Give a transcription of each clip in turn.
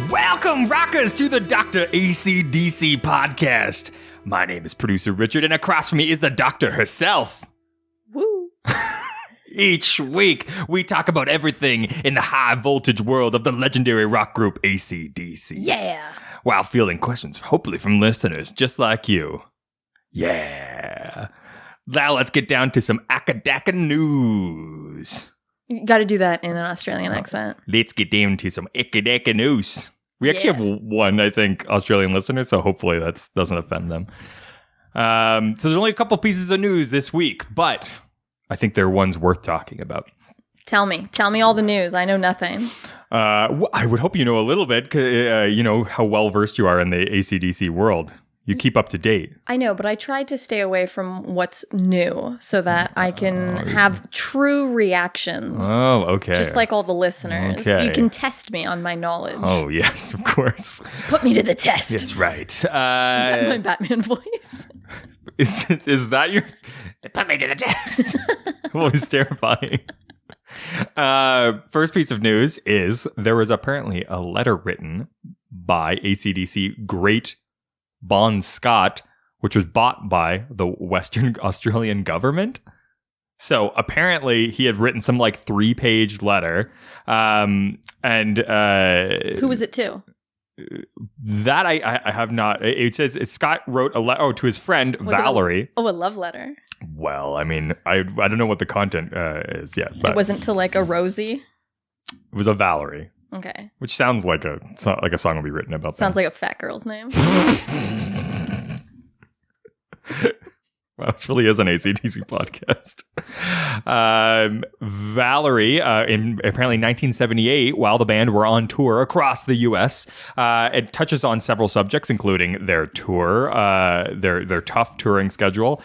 Welcome, rockers, to the Dr. ACDC podcast. My name is producer Richard, and across from me is the doctor herself. Woo. Each week, we talk about everything in the high-voltage world of the legendary rock group ACDC. Yeah. While fielding questions, hopefully from listeners just like you. Yeah. Now let's get down to some acca dacca news. You got to do that in an Australian accent. Let's get down to some acca dacca news. We actually have one, I think, Australian listener, so hopefully that doesn't offend them. So there's only a couple pieces of news this week, but I think they're ones worth talking about. Tell me all the news. I know nothing. I would hope you know a little bit, 'cause, you know how well-versed you are in the AC/DC world. You keep up to date. I know, but I tried to stay away from what's new so that I can have true reactions. Oh, okay. Just like all the listeners. Okay. You can test me on my knowledge. Oh, yes, of course. Put me to the test. That's right. Is that my Batman voice? Is that your... Put me to the test. Well, it's terrifying. First piece of news is there was apparently a letter written by AC/DC great Bon Scott, which was bought by the Western Australian government. So apparently he had written some like 3-page letter. Who was it to? That I have not. It says Scott wrote a letter to his friend Valerie. A love letter. Well, I mean, I don't know what the content is yet. But it wasn't to like a Rosie? It was a Valerie. Okay. Which sounds like a song will be written about. Sounds like a fat girl's name. Well, this really is an AC/DC podcast. Valerie, in apparently 1978, while the band were on tour across the U.S., it touches on several subjects, including their tour, their tough touring schedule,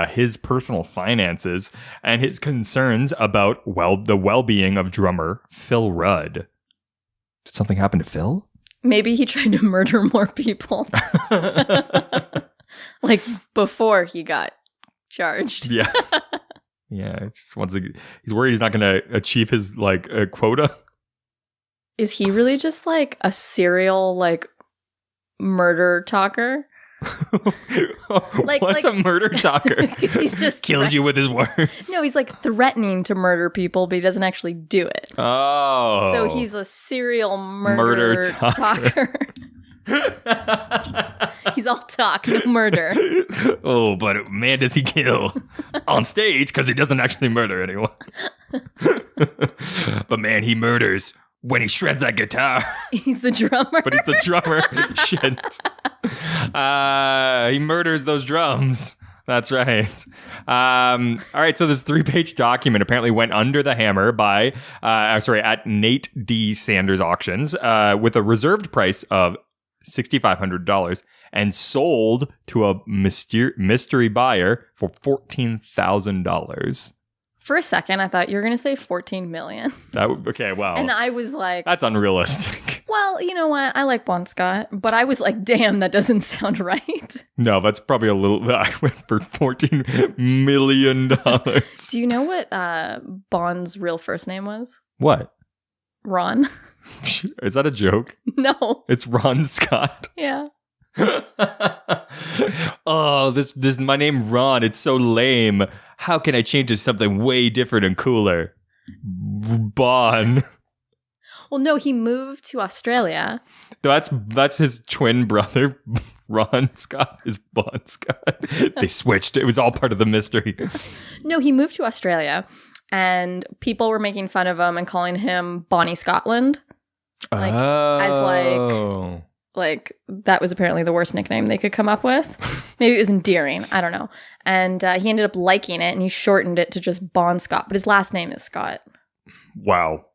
his personal finances, and his concerns about the well-being of drummer Phil Rudd. Did something happen to Phil? Maybe he tried to murder more people. Like before he got charged. Yeah. Yeah. Just wants to, he's worried he's not going to achieve his quota. Is he really just like a serial murder talker? What's a murder talker? He's just kills you with his words. No, he's like threatening to murder people, but he doesn't actually do it. Oh. So he's a serial murder talker. He's all talk, no murder. Oh, but man, does he kill on stage because he doesn't actually murder anyone. But man, he murders when he shreds that guitar. He's the drummer. But he's the drummer. Shit. He murders those drums. That's right. All right, so this 3-page document apparently went under the hammer by, at Nate D. Sanders Auctions with a reserved price of $6,500 and sold to a mystery buyer for $14,000. For a second, I thought you were going to say 14 million. Okay, wow. And I was like... That's unrealistic. Well, you know what? I like Bon Scott, but I was like, damn, that doesn't sound right. No, that's probably a little... I went for $14 million. Do you know what Bon's real first name was? What? Ron. Is that a joke? No. It's Ron Scott. Yeah. Oh, this my name Ron. It's so lame. How can I change to something way different and cooler? Bon. Well, no, he moved to Australia. That's his twin brother, Ron Scott, is Bon Scott. They switched. It was all part of the mystery. No, he moved to Australia, and people were making fun of him and calling him Bonnie Scotland. Like that was apparently the worst nickname they could come up with. Maybe it was endearing. I don't know. And he ended up liking it, and he shortened it to just Bon Scott. But his last name is Scott. Wow.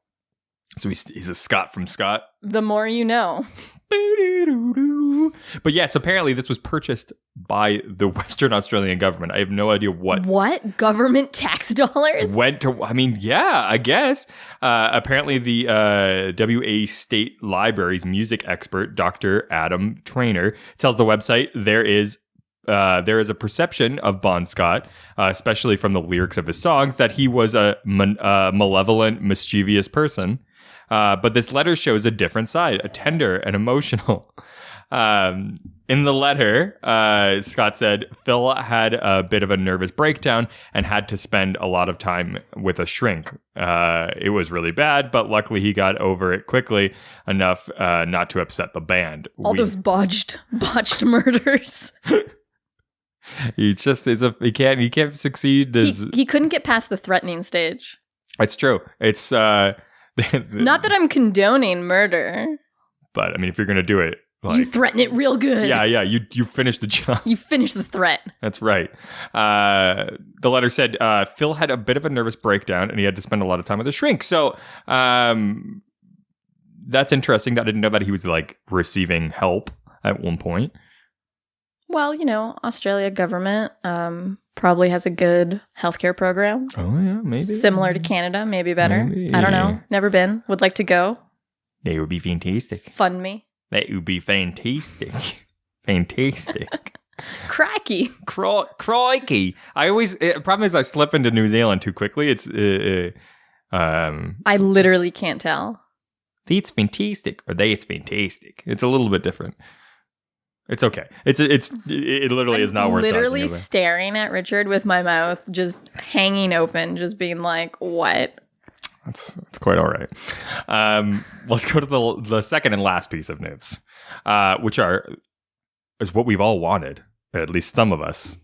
So he's a Scott from Scott? The more you know. Woo! But yes, apparently this was purchased by the Western Australian government. I have no idea What? Government tax dollars? went to. I mean, yeah, I guess. Apparently, the WA State Library's music expert, Dr. Adam Trainer, tells the website there is a perception of Bon Scott, especially from the lyrics of his songs, that he was a malevolent, mischievous person. But this letter shows a different side, a tender and emotional. In the letter, Scott said Phil had a bit of a nervous breakdown and had to spend a lot of time with a shrink. It was really bad, but luckily he got over it quickly enough not to upset the band. Those botched murders. He just is he can't succeed. He couldn't get past the threatening stage. It's true. It's not that I'm condoning murder, but I mean, if you're gonna do it, you threaten it real good. Yeah. You finish the job. You finish the threat. That's right. The letter said Phil had a bit of a nervous breakdown and he had to spend a lot of time with a shrink. So that's interesting. I didn't know that he was like receiving help at one point. Well, Australia government probably has a good healthcare program. Oh, yeah, maybe. Similar to Canada, maybe better. Maybe. I don't know. Never been. Would like to go. They would be fantastic. Fund me. That would be fantastic. Fantastic. Cracky. Crikey. Problem is I slip into New Zealand too quickly. It's, I literally can't tell. It's fantastic or it's fantastic. It's a little bit different. It's okay. It literally is not worth talking about. Literally staring at Richard with my mouth just hanging open, just being like, what? That's quite all right. Let's go to the second and last piece of news, which is what we've all wanted, or at least some of us.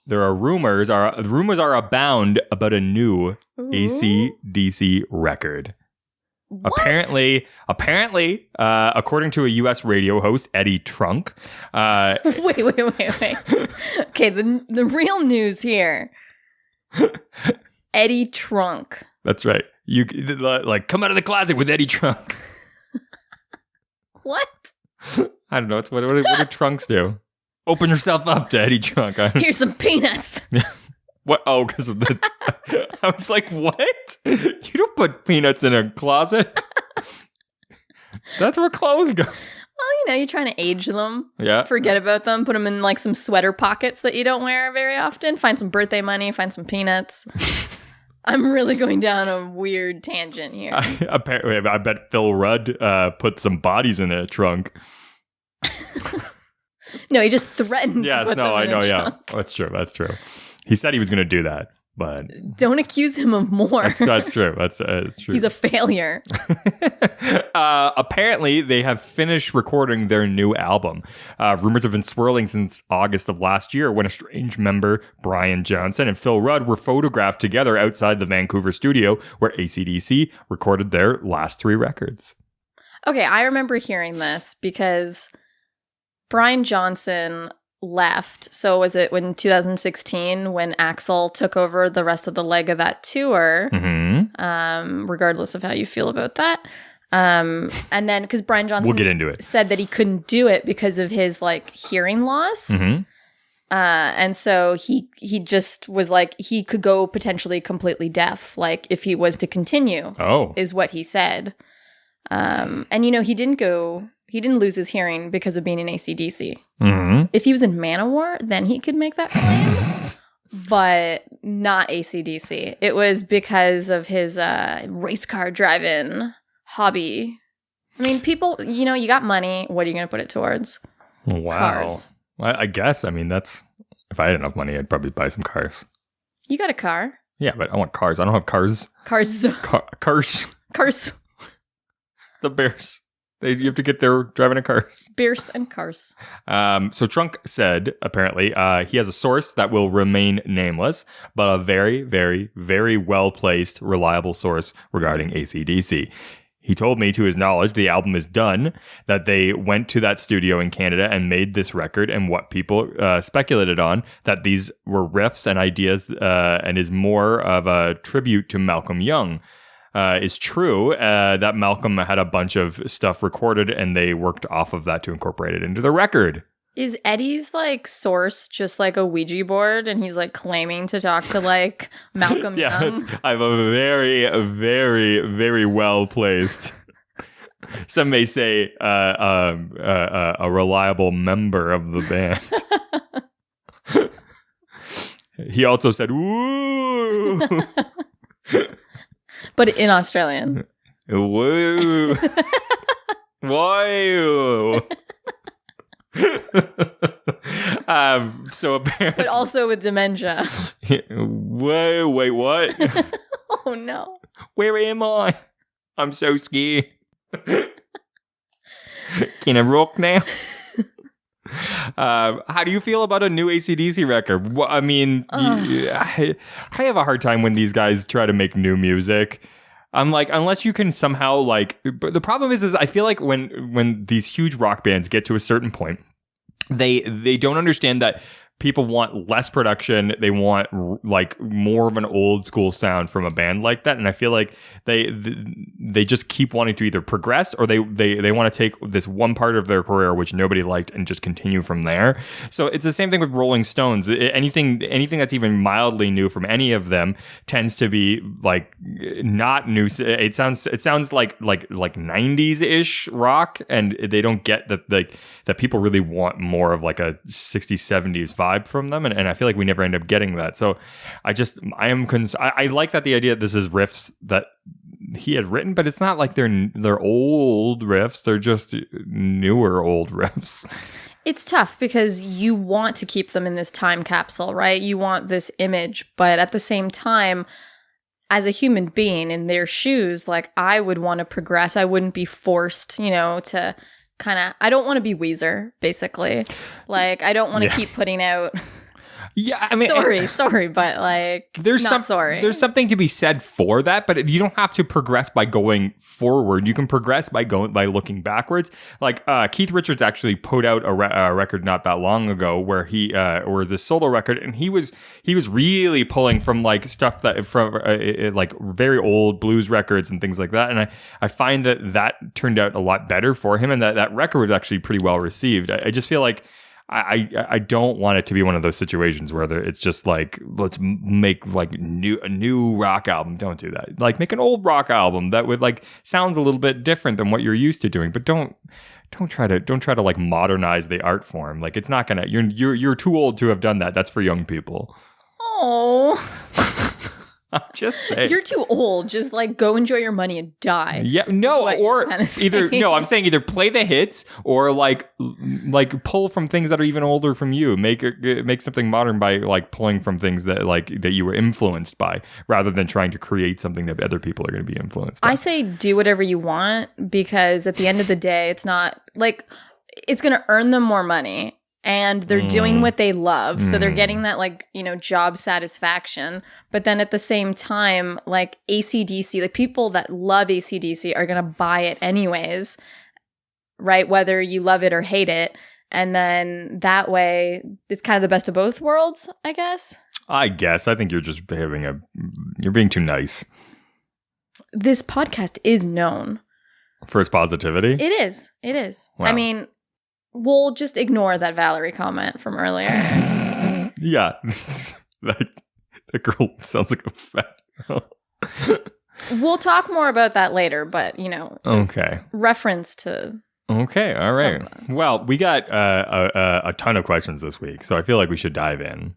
There are rumors are abound about a new AC/DC record. What? Apparently, according to a U.S. radio host, Eddie Trunk. Wait. Okay, the real news here. Eddie Trunk. That's right. You come out of the closet with Eddie Trunk. What? I don't know. What do trunks do? Open yourself up to Eddie Trunk. Here's some peanuts. What? Oh, because of the... I was like, what? You don't put peanuts in a closet. That's where clothes go. Well, you're trying to age them. Yeah. Forget about them. Put them in like some sweater pockets that you don't wear very often. Find some birthday money. Find some peanuts. I'm really going down a weird tangent here. Apparently, I bet Phil Rudd put some bodies in a trunk. No, he just threatened to put them in a trunk. That's true. He said he was going to do that, but... Don't accuse him of more. That's true. That's true. He's a failure. Apparently, they have finished recording their new album. Rumors have been swirling since August of last year when a strange member, Brian Johnson, and Phil Rudd were photographed together outside the Vancouver studio where AC/DC recorded their last 3 records. Okay, I remember hearing this because Brian Johnson... left. So was it in 2016 when Axl took over the rest of the leg of that tour? Mm-hmm. Regardless of how you feel about that. And then because Brian Johnson we'll get into it. Said that he couldn't do it because of his hearing loss. Mm-hmm. And so he just was like he could go potentially completely deaf, if he was to continue. Oh, is what he said. And he didn't lose his hearing because of being in AC/DC. Mm-hmm. If he was in Manowar, then he could make that claim. But not AC/DC. It was because of his race car driving hobby. I mean, people, you got money. What are you going to put it towards? Wow. Cars. I guess. I mean, if I had enough money, I'd probably buy some cars. You got a car? Yeah, but I want cars. I don't have cars. Cars. Cars. The Bears. You have to get there driving a cars. Beers and cars. So Trunk said, apparently, he has a source that will remain nameless, but a very, very, very well-placed, reliable source regarding AC/DC. He told me, to his knowledge, the album is done, that they went to that studio in Canada and made this record, and what people speculated on, that these were riffs and ideas and is more of a tribute to Malcolm Young. is true, that Malcolm had a bunch of stuff recorded and they worked off of that to incorporate it into the record. Is Eddie's like source just like a Ouija board and he's like claiming to talk to like Malcolm Young? I'm a very, very, very well placed. Some may say a reliable member of the band. He also said, "Woo," but in Australian. Woo, woo. So apparently, but also with dementia. Whoa, wait, what? Oh no! Where am I? I'm so scared. Can I rock now? How do you feel about a new AC/DC record? Well, I mean, I have a hard time when these guys try to make new music. I'm like, unless you can somehow like, but the problem is I feel like when these huge rock bands get to a certain point, they don't understand that people want less production. They want like more of an old school sound from a band like that. And I feel like they just keep wanting to either progress or they want to take this one part of their career, which nobody liked, and just continue from there. So it's the same thing with Rolling Stones. Anything that's even mildly new from any of them tends to be like not new. It sounds like 90s ish rock, and they don't get that people really want more of like a 60s, 70s vibe from them, and I feel like we never end up getting that. So I like that the idea that this is riffs that he had written, but it's not like they're old riffs. They're just newer old riffs. It's tough because you want to keep them in this time capsule, right? You want this image, but at the same time, as a human being in their shoes, like I would want to progress. I wouldn't be forced, to kind of, I don't want to be Weezer, basically. Like, I don't want to keep putting out. Yeah, I mean, sorry, but like, there's something to be said for that, but you don't have to progress by going forward. You can progress by looking backwards. Like Keith Richards actually put out a record not that long ago where or the solo record, and he was really pulling from like stuff that from like very old blues records and things like that. And I find that turned out a lot better for him, and that record was actually pretty well received. I just feel like I don't want it to be one of those situations where it's just like, let's make like a new rock album. Don't do that. Like, make an old rock album that would like sounds a little bit different than what you're used to doing, but don't try to like modernize the art form. Like, it's not gonna. You're too old to have done that. That's for young people. Oh. I'm just saying. You're too old. Just like go enjoy your money and die. Yeah, no, or I'm saying either play the hits or like pull from things that are even older from you. Make something modern by like pulling from things that you were influenced by, rather than trying to create something that other people are going to be influenced by. I say do whatever you want, because at the end of the day, it's not like it's going to earn them more money. And they're doing what they love. So they're getting that like, job satisfaction. But then at the same time, like AC/DC, like people that love AC/DC are going to buy it anyways, right? Whether you love it or hate it. And then that way it's kind of the best of both worlds, I guess. I think you're just you're being too nice. This podcast is known for its positivity. It is. Wow. I mean, we'll just ignore that Valerie comment from earlier. Yeah. That girl sounds like a fat girl. We'll talk more about that later, but, okay. Reference to... Okay, all right. Well, we got a ton of questions this week, so I feel like we should dive in.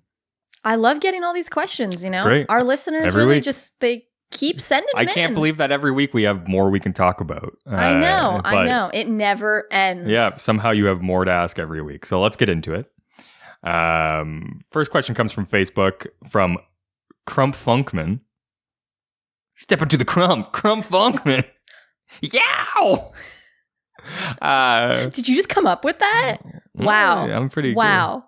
I love getting all these questions, It's great. Our listeners every really week. they keep sending them I can't believe that every week we have more we can talk about. I know. It never ends. Yeah, somehow you have more to ask every week. So let's get into it. First question comes from Facebook from Crump Funkman. Step into the crump. Crump Funkman. Yow! Did you just come up with that? Wow. I'm pretty good. Wow.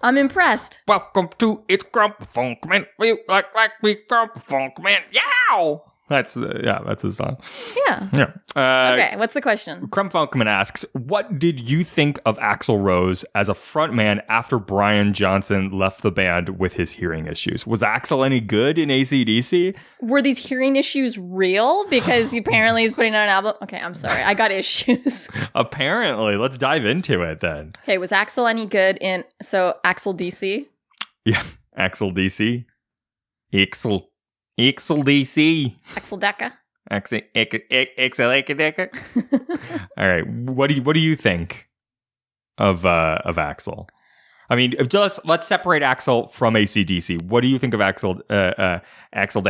I'm impressed. Welcome to It's Crump Funkman. We like we Crump Funkman. Yow! That's his song. Yeah. Yeah. Okay, what's the question? Crump Funkman asks, what did you think of Axl Rose as a frontman after Brian Johnson left the band with his hearing issues? Was Axl any good in AC/DC? Were these hearing issues real? Because apparently he's putting out an album. Okay, I'm sorry. I got issues. Apparently. Let's dive into it then. Okay, was Axl any good in... So, Axl DC? Yeah, Axl DC. Axl DC. Axl Dacca? Axl. All right. What do you think of Axl? I mean, let's separate Axl from AC/DC. What do you think of Axl Dacca? Axl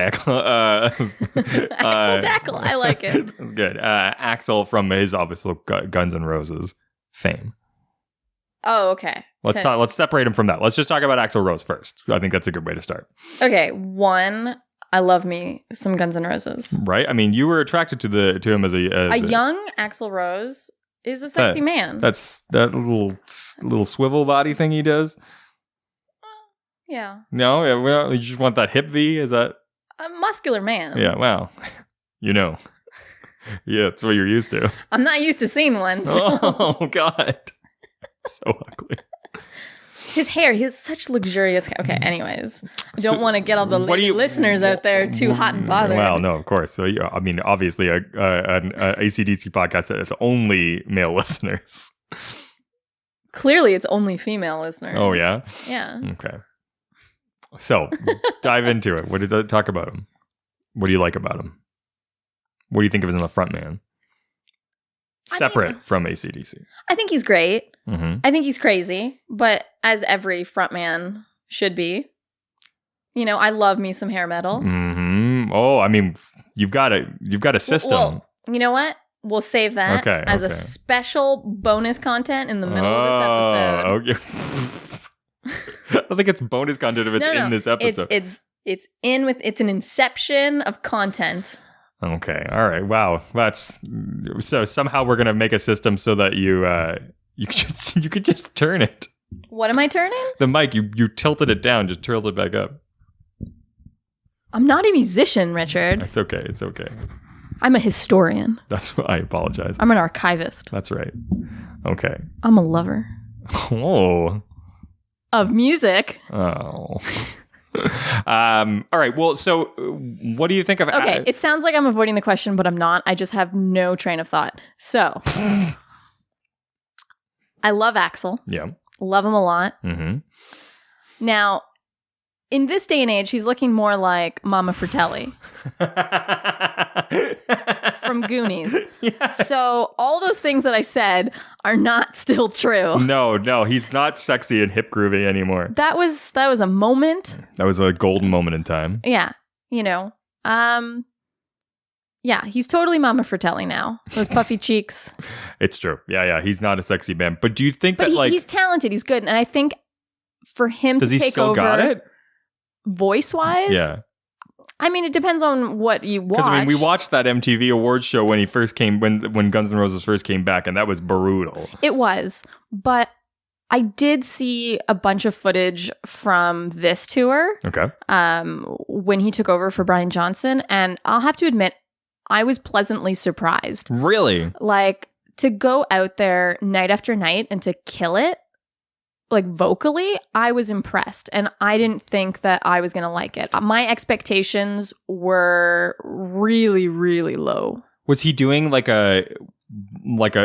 Dacca. I like it. That's good. Axl from his obviously Guns N' Roses fame. Oh, okay. Let's separate him from that. Let's just talk about Axl Rose first. I think that's a good way to start. Okay, one, I love me some Guns N' Roses. Right? I mean, you were attracted to him as a young Axl Rose is a sexy man. That's that little swivel body thing he does. Yeah. No, yeah, well, you just want that hip V? Is that a muscular man? Yeah, well, Yeah, that's what you're used to. I'm not used to seeing one. So. Oh God. So ugly. His hair, he has such luxurious hair. Okay, anyways. I don't want to get all the listeners out there too hot and bothered. Well, no, of course. So, I mean, obviously, an AC/DC podcast has only male listeners. Clearly, it's only female listeners. Oh, yeah? Yeah. Okay. So, dive into it. What did I talk about him? What do you like about him? What do you think of him as a front man? Separate from AC/DC. I think he's great. Mm-hmm. I think he's crazy, but as every frontman should be. You know, I love me some hair metal. Mm-hmm. Oh, I mean, you've got a system. Well, you know what? We'll save that as a special bonus content in the middle of this episode. Okay. I think it's bonus content if it's in this episode. It's an inception of content. Okay. All right. Wow. That's so somehow we're gonna make a system so that you could just turn it. What am I turning? The mic. You tilted it down. Just tilted it back up. I'm not a musician, Richard. It's okay. It's okay. I'm a historian. That's what I apologize. I'm an archivist. That's right. Okay. I'm a lover. Oh. Of music. Oh. All right. Well, so what do you think of... Okay, it sounds like I'm avoiding the question, but I'm not. I just have no train of thought. So, I love Axl. Yeah. Love him a lot. Mm-hmm. Now, in this day and age, he's looking more like Mama Fratelli from Goonies. Yeah. So all those things that I said are not still true. No, he's not sexy and hip groovy anymore. That was a moment. That was a golden moment in time. Yeah, you know. Yeah, he's totally Mama Fratelli now. Those puffy cheeks. It's true. Yeah. He's not a sexy man. But do you think he's talented, he's good, and I think for him to take over... Does he still got it? Voice-wise? Yeah. I mean, it depends on what you watch. Because I mean, we watched that MTV Awards show when he first came, when Guns N' Roses first came back, and that was brutal. It was, but I did see a bunch of footage from this tour. Okay. When he took over for Brian Johnson, and I'll have to admit, I was pleasantly surprised. Really? Like, to go out there night after night and to kill it, like vocally, I was impressed, and I didn't think that I was going to like it. My expectations were really, really low. Was he doing like a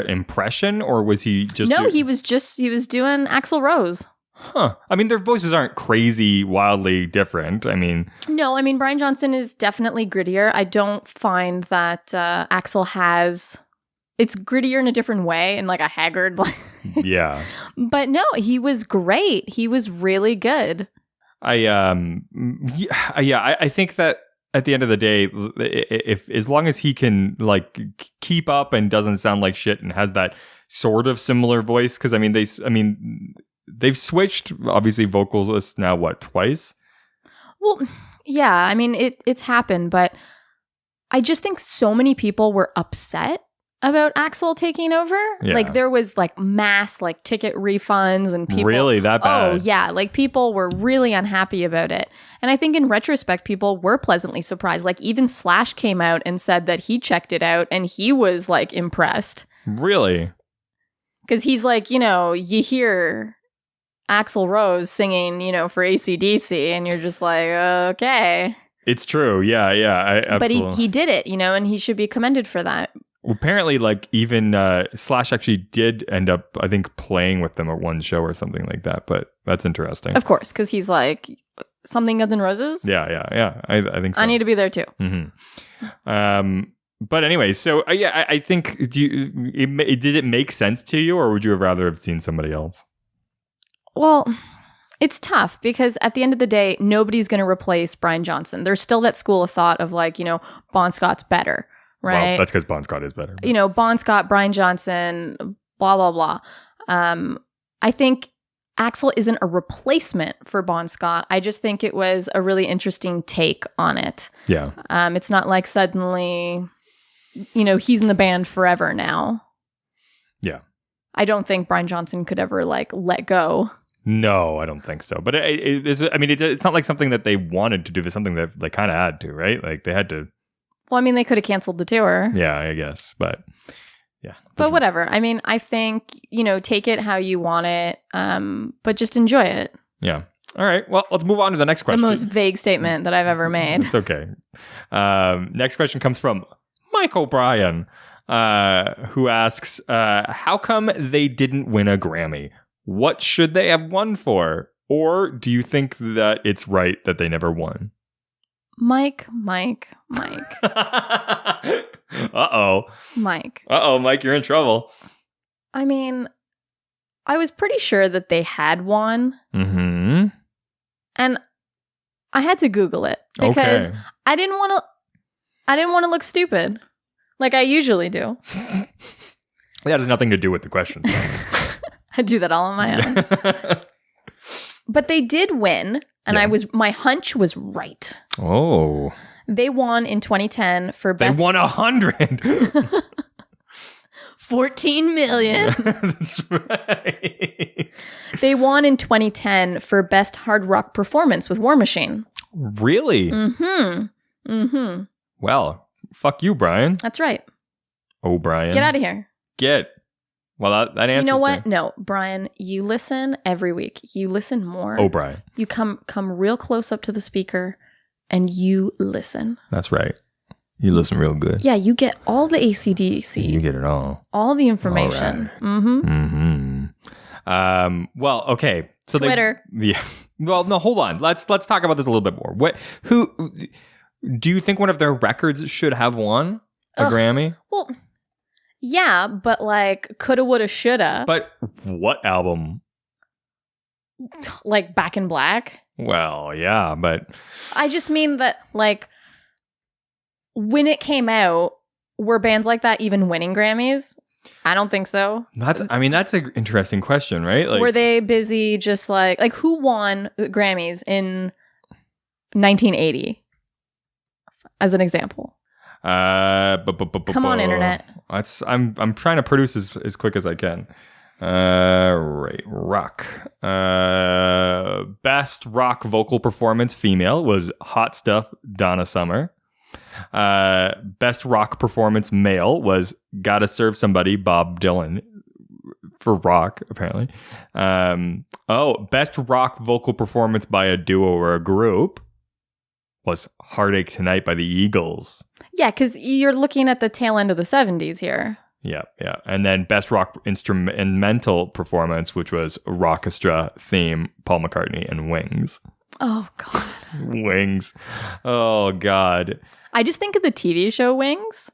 impression, or was he just... No, he was doing Axl Rose. Huh. I mean, their voices aren't crazy, wildly different. I mean... No, I mean, Brian Johnson is definitely grittier. I don't find that Axl has... It's grittier in a different way, in like a haggard... Yeah. But no, he was great. He was really good. I think that at the end of the day, if as long as he can like keep up and doesn't sound like shit and has that sort of similar voice, because they've switched obviously vocalists now twice. Well, yeah, I mean it's happened, but I just think so many people were upset about Axl taking over. Yeah. Like there was like mass like ticket refunds and people really that bad. Oh yeah, like people were really unhappy about it. And I think in retrospect people were pleasantly surprised. Like even Slash came out and said that he checked it out and he was like impressed. Really? Cuz he's like, you know, you hear Axl Rose singing, you know, for AC/DC and you're just like, okay. It's true. Yeah. Absolutely. But he did it, you know, and he should be commended for that. Apparently, like even Slash actually did end up, I think, playing with them at one show or something like that. But that's interesting. Of course, because he's like something Guns N' Roses. Yeah. I think so. I need to be there too. Mm-hmm. But anyway, so I think did it make sense to you, or would you have rather have seen somebody else? Well, it's tough because at the end of the day, nobody's going to replace Brian Johnson. There's still that school of thought of like, you know, Bon Scott's better. Right. Well, that's because Bon Scott is better. But. You know, Bon Scott, Brian Johnson, blah, blah, blah. I think Axl isn't a replacement for Bon Scott. I just think it was a really interesting take on it. Yeah. It's not like suddenly, you know, he's in the band forever now. Yeah. I don't think Brian Johnson could ever like let go. No, I don't think so. But it's not like something that they wanted to do. It's something that they kind of had to, right? Like they had to. Well, I mean, they could have canceled the tour. Yeah, I guess. But yeah. But whatever. I mean, I think, you know, take it how you want it, but just enjoy it. Yeah. All right. Well, let's move on to the next question. The most vague statement that I've ever made. It's okay. Next question comes from Mike O'Brien, who asks, how come they didn't win a Grammy? What should they have won for? Or do you think that it's right that they never won? Mike. Uh-oh. Mike, you're in trouble. I mean, I was pretty sure that they had won. Mm-hmm. And I had to Google it because I didn't want to look stupid like I usually do. That has nothing to do with the questions. I do that all on my own. But they did win. And my hunch was right. Oh. They won in 2010 for best. They won 100. 14 million. That's right. They won in 2010 for best hard rock performance with War Machine. Really? Mm-hmm. Well, fuck you, Brian. That's right. Oh, Brian. Get out of here. Well, that answers. You know what? No, Brian, you listen every week. You listen more. Oh, Brian. You come real close up to the speaker and you listen. That's right. You listen real good. Yeah, you get all the AC/DC. You get it all. All the information. All right. Well, okay. So Twitter. Well, no, hold on. Let's talk about this a little bit more. Who do you think one of their records should have won a Grammy? Well, yeah, but like coulda, woulda, shoulda. But what album? Like Back in Black? Well, yeah, but I just mean that like when it came out, were bands like that even winning Grammys? I don't think so. That's an interesting question, right? Like, were they busy just like who won Grammys in 1980? As an example. Come on, internet. I'm trying to produce as quick as I can. Right, rock. Best rock vocal performance female was Hot Stuff, Donna Summer. Best rock performance male was Gotta Serve Somebody, Bob Dylan, for rock, apparently. Best rock vocal performance by a duo or a group was Heartache Tonight by the Eagles. Yeah, because you're looking at the tail end of the 70s here. Yeah. And then best rock instrumental performance, which was Rockestra theme, Paul McCartney and Wings. Oh, God. Wings. Oh, God. I just think of the TV show Wings.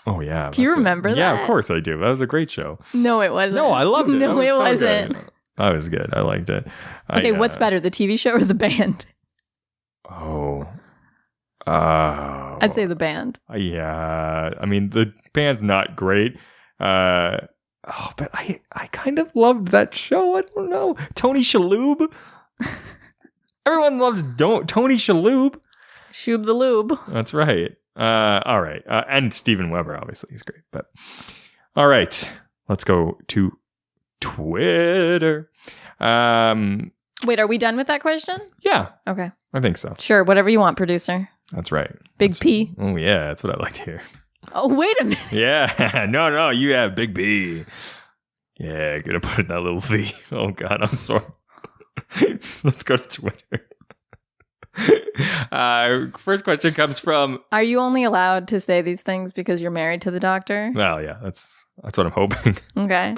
Oh, yeah. Do you remember that? Yeah, of course I do. That was a great show. No, it wasn't. No, I loved it. No, it wasn't. Good. That was good. I liked it. Okay, what's better, the TV show or the band? I'd say the band. Yeah. I mean, the band's not great. But I kind of loved that show. I don't know. Tony Shalhoub. Everyone loves Tony Shalhoub. Shoob the Lube. That's right. All right. And Steven Weber, obviously. He's great. But all right. Let's go to Twitter. Wait, are we done with that question? Yeah. Okay. I think so. Sure. Whatever you want, producer. That's right. Big P. Oh, yeah. That's what I like to hear. Oh, wait a minute. Yeah. No. You have Big P. Yeah. Gonna put in that little V. Oh, God. I'm sorry. Let's go to Twitter. First question comes from... Are you only allowed to say these things because you're married to the doctor? Well, yeah. That's what I'm hoping. Okay.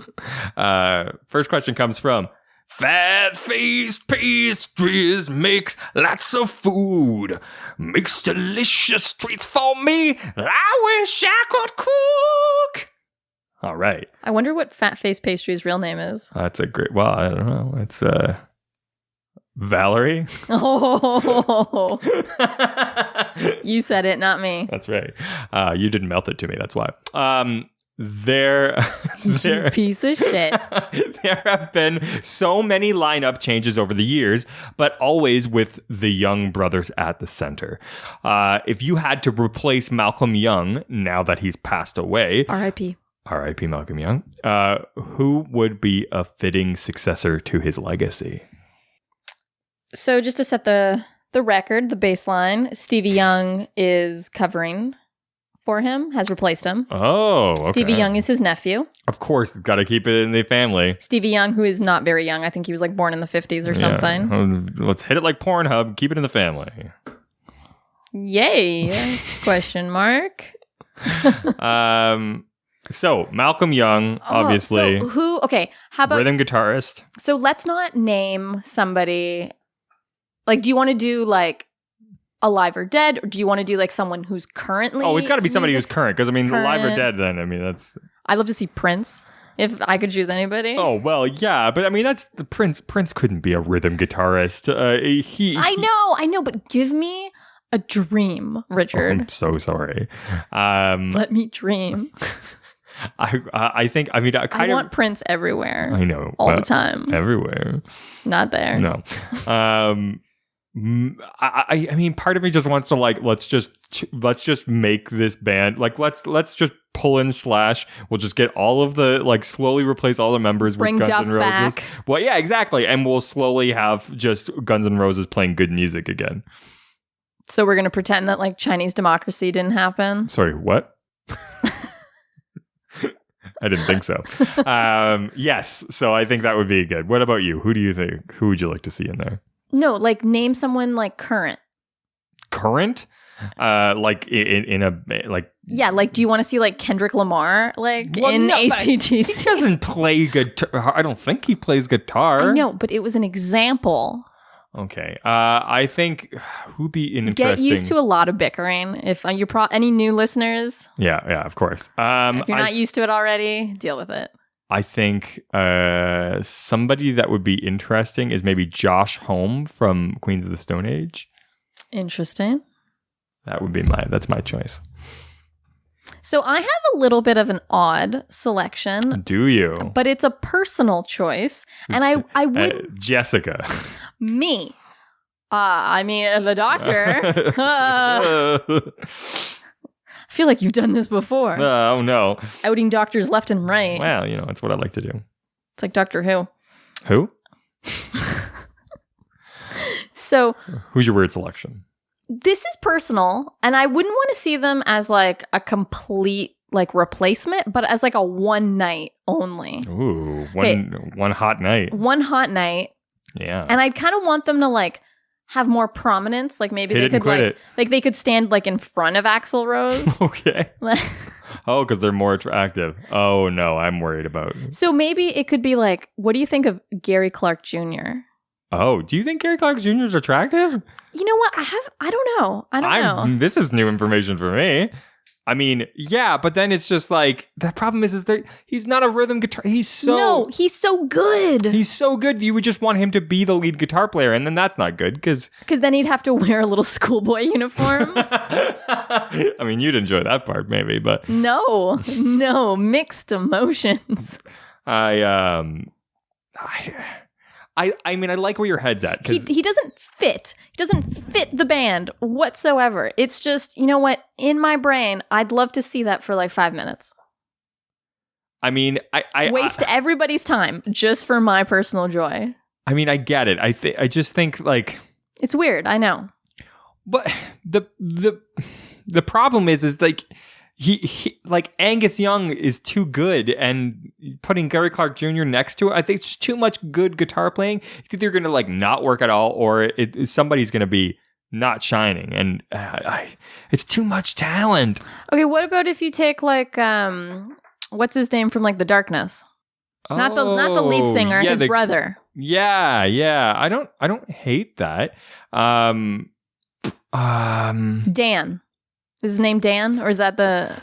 First question comes from... Fat-faced pastries makes lots of food, makes delicious treats for me. I wish I could cook. All right. I wonder what fat-faced pastry's real name is. That's a great... Well, I don't know. It's Valerie. Oh. You said it, not me. That's right. You didn't melt it to me. That's why. There Piece of shit. There have been so many lineup changes over the years, but always with the Young brothers at the center. If you had to replace Malcolm Young now that he's passed away, R.I.P. Malcolm Young, who would be a fitting successor to his legacy? So just to set the record, the baseline, Stevie Young is covering for him, has replaced him. Oh, okay. Stevie Young is his nephew. Of course, got to keep it in the family. Stevie Young, who is not very young. I think he was like born in the 50s or something. Let's hit it like Pornhub. Keep it in the family. Yay. Question mark. So Malcolm Young, obviously. So who, okay, how about... Rhythm guitarist. So let's not name somebody... Like, do you want to do like alive or dead, or do you want to do like someone who's currently? Oh, it's got to be somebody who's current, because I mean, current. alive or dead. Then I mean, that's. I'd love to see Prince if I could choose anybody. Oh well, yeah, but I mean, that's the Prince. Prince couldn't be a rhythm guitarist. I know, but give me a dream, Richard. Oh, I'm so sorry. Let me dream. I think. I mean, I want Prince everywhere. I know all the time. Everywhere. Not there. No. I mean, part of me just wants to like let's just make this band like let's just pull in Slash. We'll just get all of the like slowly replace all the members Bring with Guns Duff N' Roses. back. Well, yeah, exactly, and we'll slowly have just Guns N' Roses playing good music again. So we're gonna pretend that like Chinese democracy didn't happen. Sorry, what? I didn't think so. Yes, so I think that would be good. What about you? Who do you think? Who would you like to see in there? No, like name someone like current. Current? Like in a like. Yeah, like do you want to see like Kendrick Lamar like in AC/DC? He doesn't play guitar. I don't think he plays guitar. I know, but it was an example. Okay. I think who'd be interesting. Get used to a lot of bickering. If you're any new listeners. Yeah, of course. If you're not used to it already, deal with it. I think somebody that would be interesting is maybe Josh Homme from Queens of the Stone Age. Interesting. That would be that's my choice. So I have a little bit of an odd selection. Do you? But it's a personal choice. And I would... Jessica. Me. I mean, the doctor. I feel like you've done this before. Oh, no. Outing doctors left and right. Well, it's what I like to do. It's like Doctor Who. Who? So... Who's your weird selection? This is personal, and I wouldn't want to see them as like a complete like replacement, but as like a one night only. Ooh, one hot night. One hot night. Yeah. And I'd kind of want them to like have more prominence. Like maybe they could like they could stand like in front of Axl Rose. Okay. Oh, because they're more attractive. Oh no, I'm worried about. So maybe it could be like, what do you think of Gary Clark Jr.? Oh, do you think Gary Clark Jr. is attractive? You know what? I don't know. This is new information for me. I mean, yeah, but then it's just like, the problem is he's not a rhythm guitar. He's so good. He's so good. You would just want him to be the lead guitar player, and then that's not good, because then he'd have to wear a little schoolboy uniform. I mean, you'd enjoy that part, maybe, but... No, mixed emotions. I mean, I like where your head's at. He doesn't fit. He doesn't fit the band whatsoever. It's just, you know what? In my brain, I'd love to see that for like 5 minutes. I mean, I waste everybody's time just for my personal joy. I mean, I get it. I just think like it's weird. I know, but the problem is like he like Angus Young is too good, and putting Gary Clark Jr. next to it, I think it's too much good guitar playing. It's either going to like not work at all, or somebody's going to be not shining, and it's too much talent. Okay, what about if you take like what's his name from like The Darkness? Not the lead singer, his brother. Yeah. I don't hate that. Dan. Is his name Dan, or is that the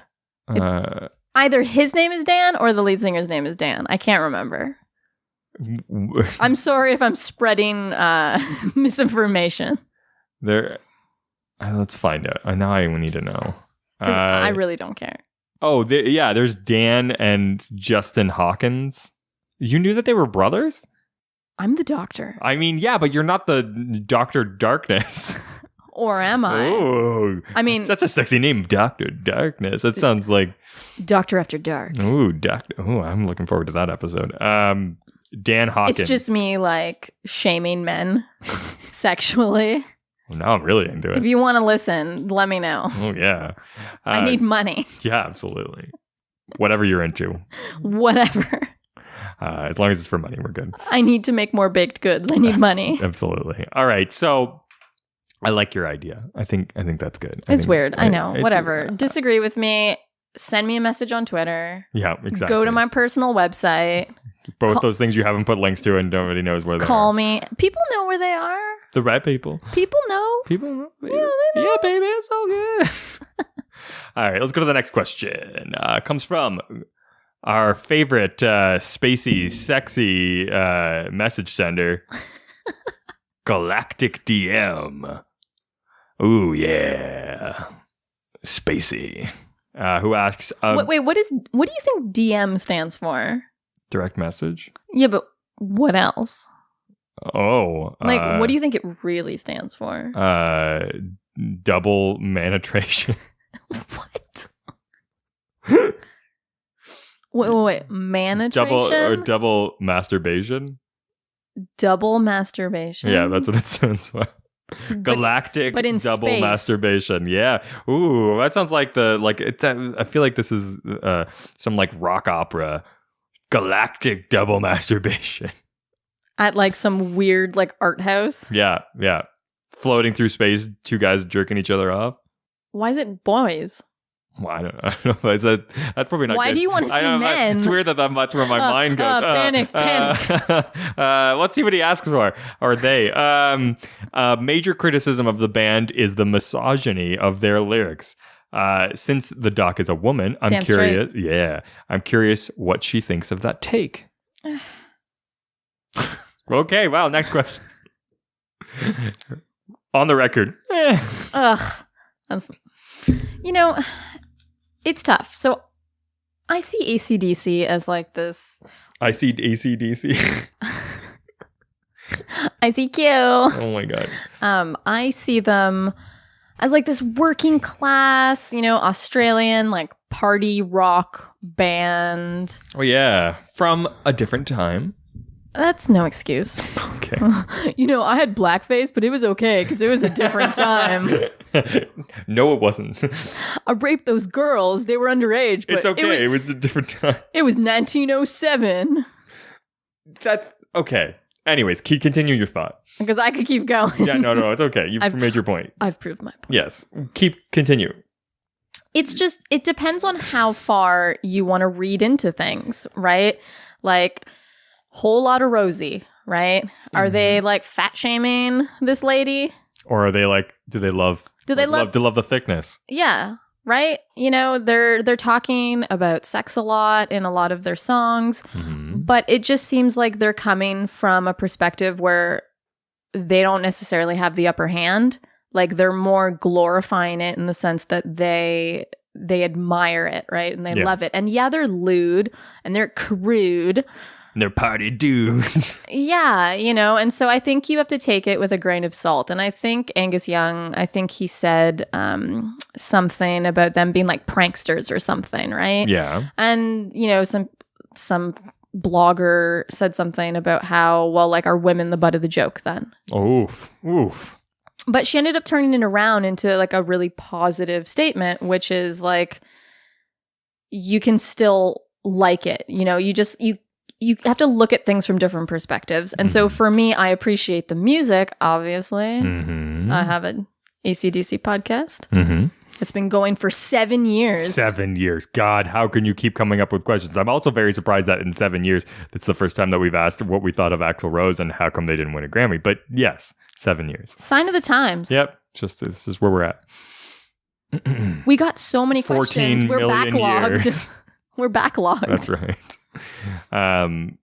either his name is Dan or the lead singer's name is Dan? I can't remember. I'm sorry if I'm spreading misinformation. Let's find out. Now I need to know. Because I really don't care. Oh, there's Dan and Justin Hawkins. You knew that they were brothers? I'm the doctor. I mean, yeah, but you're not the Dr. Darkness. Or am I? Oh. I mean... That's a sexy name, Dr. Darkness. That sounds like... Doctor After Dark. Ooh, I'm looking forward to that episode. Dan Hawkins. It's just me, like, shaming men sexually. Well, now I'm really into it. If you want to listen, let me know. Oh, yeah. I need money. Yeah, absolutely. Whatever you're into. Whatever. As long as it's for money, we're good. I need to make more baked goods. I need money. Absolutely. All right. So I like your idea. I think that's good. It's weird. I know. Whatever. Disagree with me. Send me a message on Twitter. Yeah, exactly. Go to my personal website. Both those things you haven't put links to and nobody knows where they are. Call me. People know where they are. The right people. People know. People know. Baby. Yeah, they know. Yeah, baby. It's so good. All right. Let's go to the next question. Comes from our favorite spacey, sexy message sender, Galactic DM. Ooh, yeah. Spacey. Who asks... wait, what do you think DM stands for? Direct message? Yeah, but what else? Oh. What do you think it really stands for? Double manitration. What? Wait. Manitration? Double masturbation? Double masturbation? Yeah, that's what it stands for. Galactic but in double space. Masturbation. Yeah. Ooh, that sounds like I feel like this is some like rock opera. Galactic double masturbation. At like some weird like art house? Yeah. Floating through space, two guys jerking each other off. Why is it boys? Well, I don't know. That's probably not Why good. do you want to see men? It's weird that's where my mind goes. Panic. Let's see what he asks for. Or they. Major criticism of the band is the misogyny of their lyrics. Since the doc is a woman, I'm curious. Straight. Yeah. I'm curious what she thinks of that take. Okay, wow, next question. On the record. Ugh. It's tough. So I see AC/DC as like this. I see AC/DC. I see Q. Oh my God. I see them as like this working class, Australian like party rock band. Oh yeah. From a different time. That's no excuse. Okay. I had blackface, but it was okay because it was a different time. No, it wasn't. I raped those girls. They were underage. But it's okay. It was a different time. It was 1907. That's okay. Anyways, continue your thought. Because I could keep going. Yeah, no, it's okay. You've made your point. I've proved my point. Yes. Continue. It's just, it depends on how far you want to read into things, right? Like... Whole lot of Rosie, right? Are they like fat shaming this lady? Or are they like, do they love the thickness? Yeah, right? They're talking about sex a lot in a lot of their songs, but it just seems like they're coming from a perspective where they don't necessarily have the upper hand. Like they're more glorifying it in the sense that they admire it, right? And they love it. And yeah, they're lewd and they're crude. They're party dudes. Yeah, and so I think you have to take it with a grain of salt. And I think Angus Young, he said something about them being like pranksters or something, right? Yeah. And, some blogger said something about how, well, like, are women the butt of the joke then? Oof. But she ended up turning it around into like a really positive statement, which is like, you can still like it. You have to look at things from different perspectives. And so for me, I appreciate the music, obviously. Mm-hmm. I have an AC/DC podcast. Mm-hmm. It's been going for 7 years. 7 years. God, how can you keep coming up with questions? I'm also very surprised that in 7 years, it's the first time that we've asked what we thought of Axl Rose and how come they didn't win a Grammy. But yes, 7 years. Sign of the times. Yep. This is where we're at. We got so many questions. We're backlogged. Years. We're backlogged. That's right.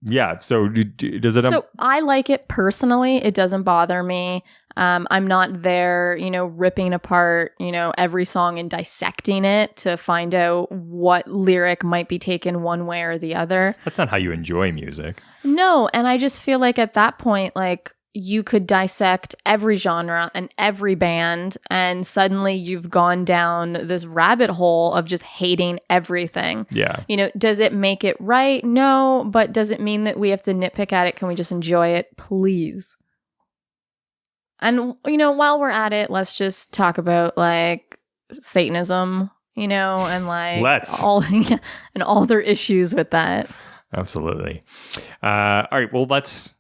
Yeah. So does it? So I like it personally. It doesn't bother me. I'm not there, ripping apart, every song and dissecting it to find out what lyric might be taken one way or the other. That's not how you enjoy music. No. And I just feel like at that point, like, you could dissect every genre and every band, and suddenly you've gone down this rabbit hole of just hating everything. Yeah. Does it make it right? No. But does it mean that we have to nitpick at it? Can we just enjoy it? Please. And, while we're at it, let's just talk about like Satanism, and like all their issues with that. Absolutely. All right. Well, let's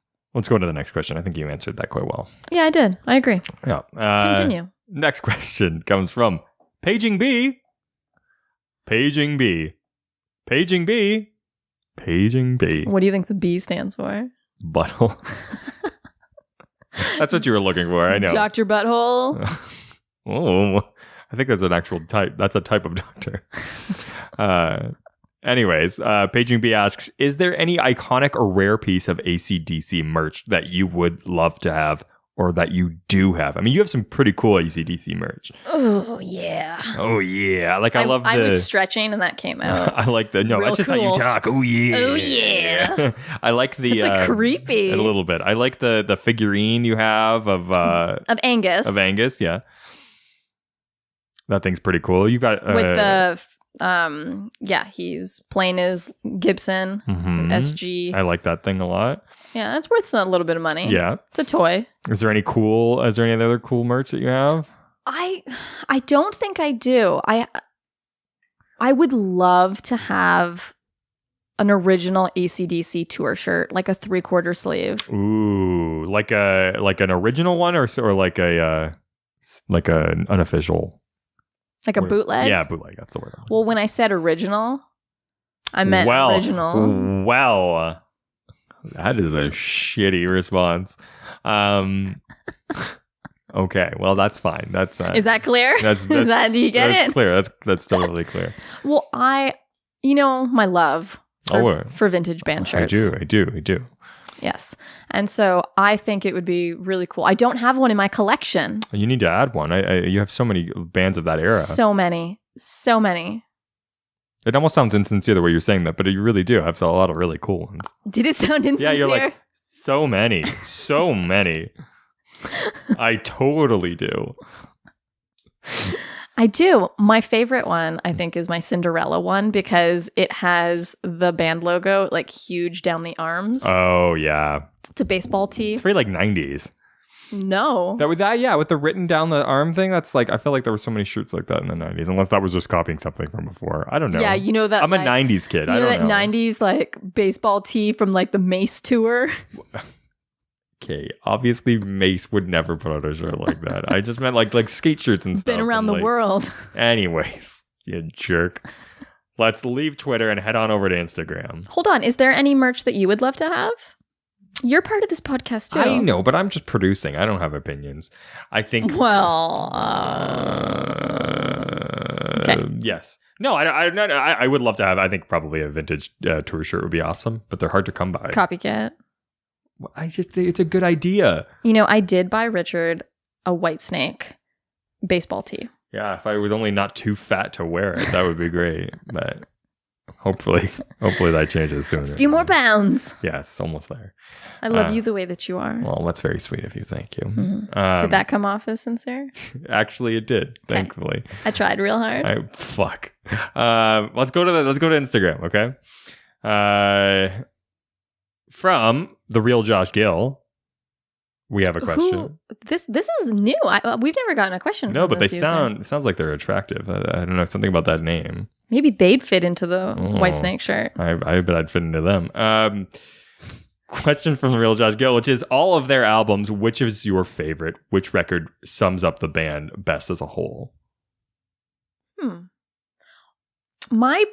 go to the next question. I think you answered that quite well. Yeah, I did. I agree. Yeah. Continue. Next question comes from Paging B. Paging B. Paging B. Paging B. What do you think the B stands for? Buttholes. That's what you were looking for. I know. Dr. Butthole. Oh, I think that's an actual type. That's a type of doctor. Anyways, Paging B asks, is there any iconic or rare piece of AC/DC merch that you would love to have or that you do have? I mean, you have some pretty cool AC/DC merch. Oh, yeah. Oh, yeah. Like, I love the... I was stretching and that came out. I like the... No, Real that's just cool. how you talk. Oh, yeah. Oh, yeah. I like the... It's like creepy. A little bit. I like the figurine you have of Angus. Of Angus, yeah. That thing's pretty cool. You got... with the... he's playing his Gibson SG. I like that thing a lot. Yeah, that's worth a little bit of money. Yeah. It's a toy. Is there any other cool merch that you have? I don't think I do. I would love to have an original AC/DC tour shirt, like a 3/4 sleeve. Ooh, like an original one or like an unofficial. Like a bootleg? Yeah, bootleg. That's the word. Well, when I said original, I meant original. Well, that is a shitty response. Okay, well, that's fine. That's is that clear? That's do you get that's it? Clear. That's totally clear. Well, my love for vintage band shirts. I do. Yes. And so I think it would be really cool. I don't have one in my collection. You need to add one. You have so many bands of that era. So many. It almost sounds insincere the way you're saying that, but you really do have a lot of really cool ones. Did it sound insincere? Yeah, you're like, so many. I totally do. I do. My favorite one, I think, is my Cinderella one because it has the band logo like huge down the arms. Oh, yeah. It's a baseball tee. It's very like 90s. No. That was that, yeah, with the written down the arm thing. That's like, I feel like there were so many shirts like that in the 90s, unless that was just copying something from before. I don't know. Yeah, you know that. I'm a 90s kid. I don't know. That 90s like baseball tee from like the Mace tour. Okay, obviously Mace would never put out a shirt like that. I just meant like skate shirts and stuff. Been around the world. Anyways, you jerk. Let's leave Twitter and head on over to Instagram. Hold on. Is there any merch that you would love to have? You're part of this podcast too. I know, but I'm just producing. I don't have opinions. I think... Well... okay. Yes. No, I would love to have, I think probably a vintage tour shirt would be awesome, but they're hard to come by. Copycat. I just think it's a good idea. I did buy Richard a Whitesnake baseball tee. Yeah, if I was only not too fat to wear it, that would be great. But Hopefully that changes sooner. A few more pounds. Yes, almost there. I love you the way that you are. Well, that's very sweet of you. Thank you. Mm-hmm. Did that come off as sincere? Actually, it did. Okay. Thankfully, I tried real hard. Fuck. Let's go to Instagram. Okay. From the real Josh Gill, we have a question. This is new. We've never gotten a question. No, but they user. sounds like they're attractive. I don't know, something about that name. Maybe they'd fit into the White Snake shirt. I bet I'd fit into them. Question from the real Josh Gill, which is, all of their albums, which is your favorite? Which record sums up the band best as a whole? My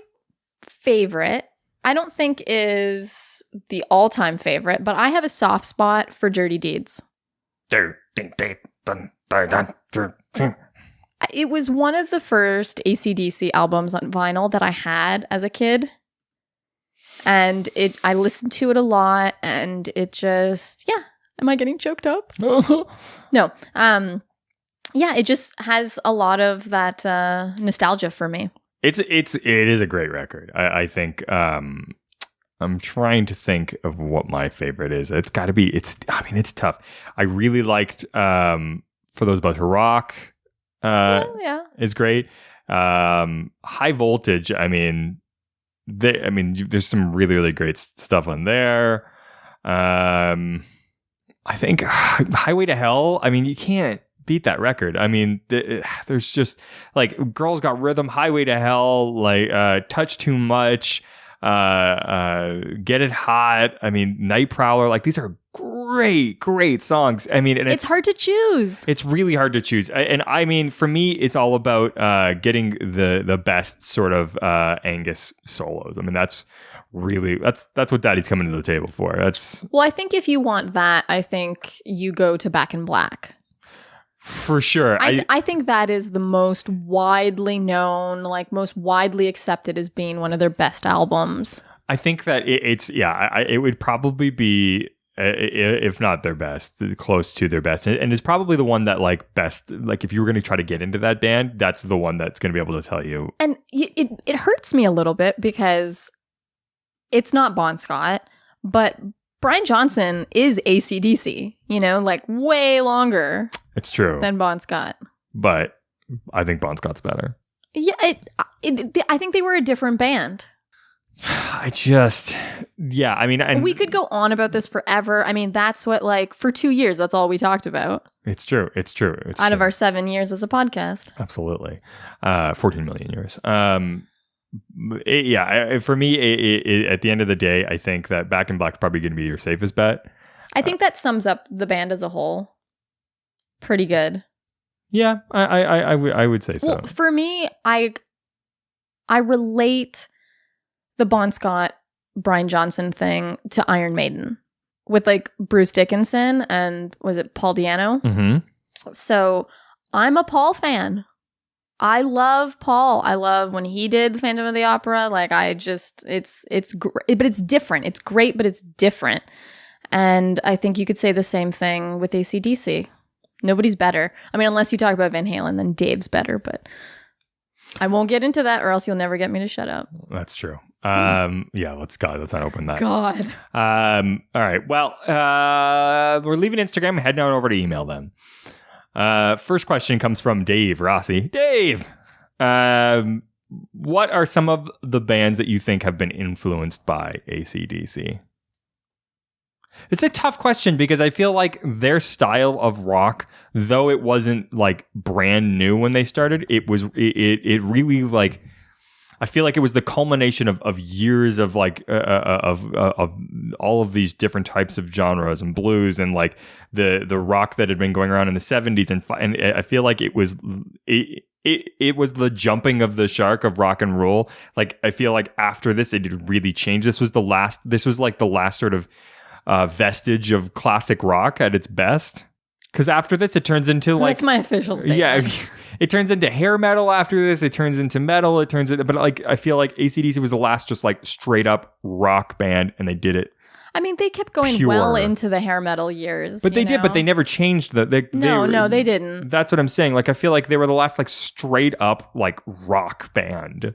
favorite, I don't think is the all-time favorite, but I have a soft spot for Dirty Deeds. It was one of the first AC/DC albums on vinyl that I had as a kid. And I listened to it a lot, and it just, am I getting choked up? No. It just has a lot of that nostalgia for me. It is a great record. I think I'm trying to think of what my favorite is. It's got to be. It's tough. I really liked For Those About to Rock. Is great. High Voltage. There's some really, really great stuff on there. I think Highway to Hell. You can't beat that record. There's just like Girls Got Rhythm, Highway to Hell, like Touch Too Much, Get It Hot. Night Prowler. Like, these are great songs. And it's hard to choose. It's really hard to choose. And for me, it's all about getting the best sort of Angus solos. That's what Daddy's coming to the table for. Well, I think if you want that, I think you go to Back in Black. For sure. I think that is the most widely known, like most widely accepted as being one of their best albums. I think that it would probably be, if not their best, close to their best. And it's probably the one that best, if you were going to try to get into that band, that's the one that's going to be able to tell you. And it hurts me a little bit because it's not Bon Scott, but Brian Johnson is AC/DC, way longer. It's true. Than Bon Scott. But I think Bon Scott's better. Yeah, I think they were a different band. We could go on about this forever. That's what, for 2 years, that's all we talked about. It's true. Out of our 7 years as a podcast. Absolutely. 14 million years. For me, at the end of the day, I think that Back in Black's probably going to be your safest bet. I think that sums up the band as a whole pretty good. Yeah, I would say so. Well, for me, I relate the Bon Scott, Brian Johnson thing to Iron Maiden with Bruce Dickinson and was it Paul Di'Anno? Mm-hmm. So I'm a Paul fan. I love Paul. I love when he did Phantom of the Opera. It's great, but it's different. It's great, but it's different. And I think you could say the same thing with AC/DC. Nobody's better. Unless you talk about Van Halen, then Dave's better, but I won't get into that or else you'll never get me to shut up. That's true. Let's not open that. God. All right. Well, we're leaving Instagram and heading on over to email then. First question comes from Dave Rossi. Dave, what are some of the bands that you think have been influenced by AC/DC? It's a tough question because I feel like their style of rock, though it wasn't brand new when they started, it really I feel like it was the culmination of years of of all of these different types of genres and blues and the rock that had been going around in the 70s and I feel like it was the jumping of the shark of rock and roll. I feel like after this it did really change. This was the last sort of vestige of classic rock at its best. Because after this, it turns into that's my official statement. Yeah, it turns into hair metal. After this, it turns into metal. But I feel like AC/DC was the last just straight up rock band, and they did it. They kept going well into the hair metal years. But they did. But they never changed No, they didn't. That's what I'm saying. I feel like they were the last straight up rock band.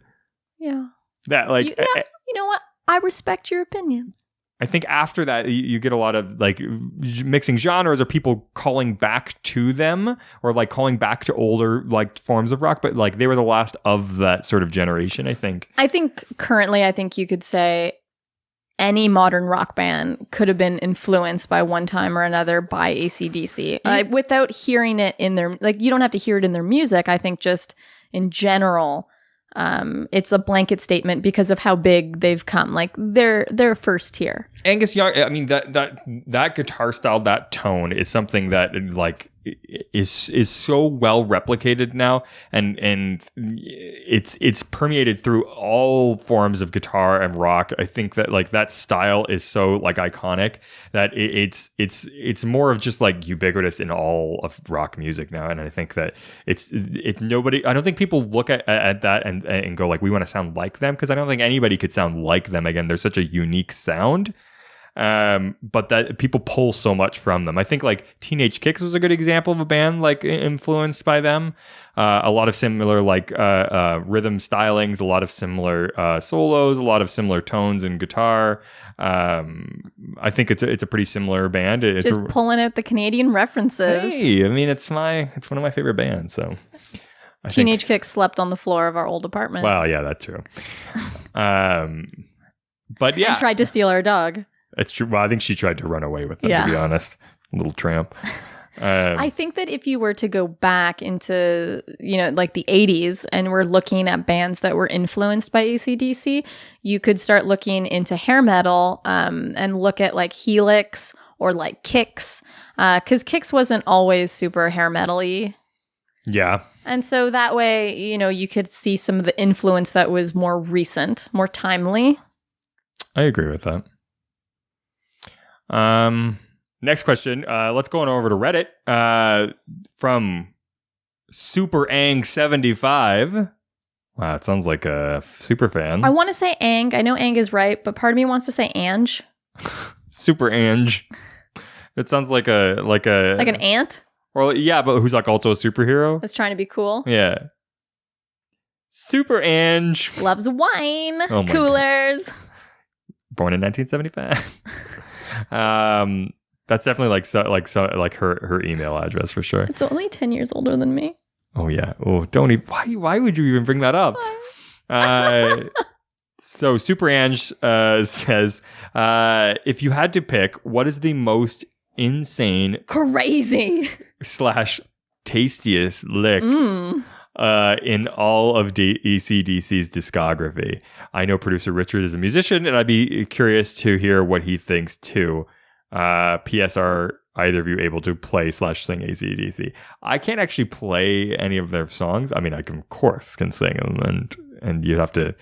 Yeah. That like you know what? I respect your opinion. I think after that, you get a lot of like mixing genres or people calling back to them or like calling back to older like forms of rock. But like they were the last of that sort of generation, I think. I think currently, you could say any modern rock band could have been influenced by one time or another by AC/DC without hearing it in their, like, you don't have to hear it in their music. I think just in general, it's a blanket statement because of how big they've come. Like they're first tier. Angus Young, I mean that guitar style, that tone is something that like is so well replicated now, and it's permeated through all forms of guitar and rock. I think that like that style is so like iconic that it's more of just like ubiquitous in all of rock music now. And I think that it's nobody. I don't think people look at that and go like, we want to sound like them, because I don't think anybody could sound like them again. They're such a unique sound. But that people pull so much from them. I think like Teenage Kicks was a good example of a band like influenced by them. A lot of similar like rhythm stylings, a lot of similar solos, a lot of similar tones in guitar. I think it's a pretty similar band. It's just pulling out the Canadian references. Hey, I mean it's one of my favorite bands. So Teenage Kicks slept on the floor of our old apartment. Well, yeah, that's true. But yeah, and tried to steal our dog. It's true. Well, I think she tried to run away with them, to be honest. Little tramp. I think that if you were to go back into, like the 80s and we're looking at bands that were influenced by AC/DC, you could start looking into hair metal and look at like Helix or like Kix, because Kix wasn't always super hair metal-y. Yeah. And so that way, you could see some of the influence that was more recent, more timely. I agree with that. Next question. Let's go on over to Reddit. From SuperAng75. Wow, it sounds like a super fan. I want to say Ang. I know Ang is right, but part of me wants to say Ange. Super Ange. It sounds like an ant. Well, yeah, but who's like also a superhero? That's trying to be cool. Yeah. Super Ange loves wine, God. coolers. Born in 1975. That's definitely like her email address for sure. It's only 10 years older than me. Oh yeah. Oh, don't even. Why would you even bring that up? So Super Ange says, if you had to pick, what is the most insane, crazy / tastiest lick in all of AC/DC's discography? I know producer Richard is a musician, and I'd be curious to hear what he thinks too. P.S. Are either of you able to play / sing AC/DC? I can't actually play any of their songs. I mean, I can, of course, sing them, and you have to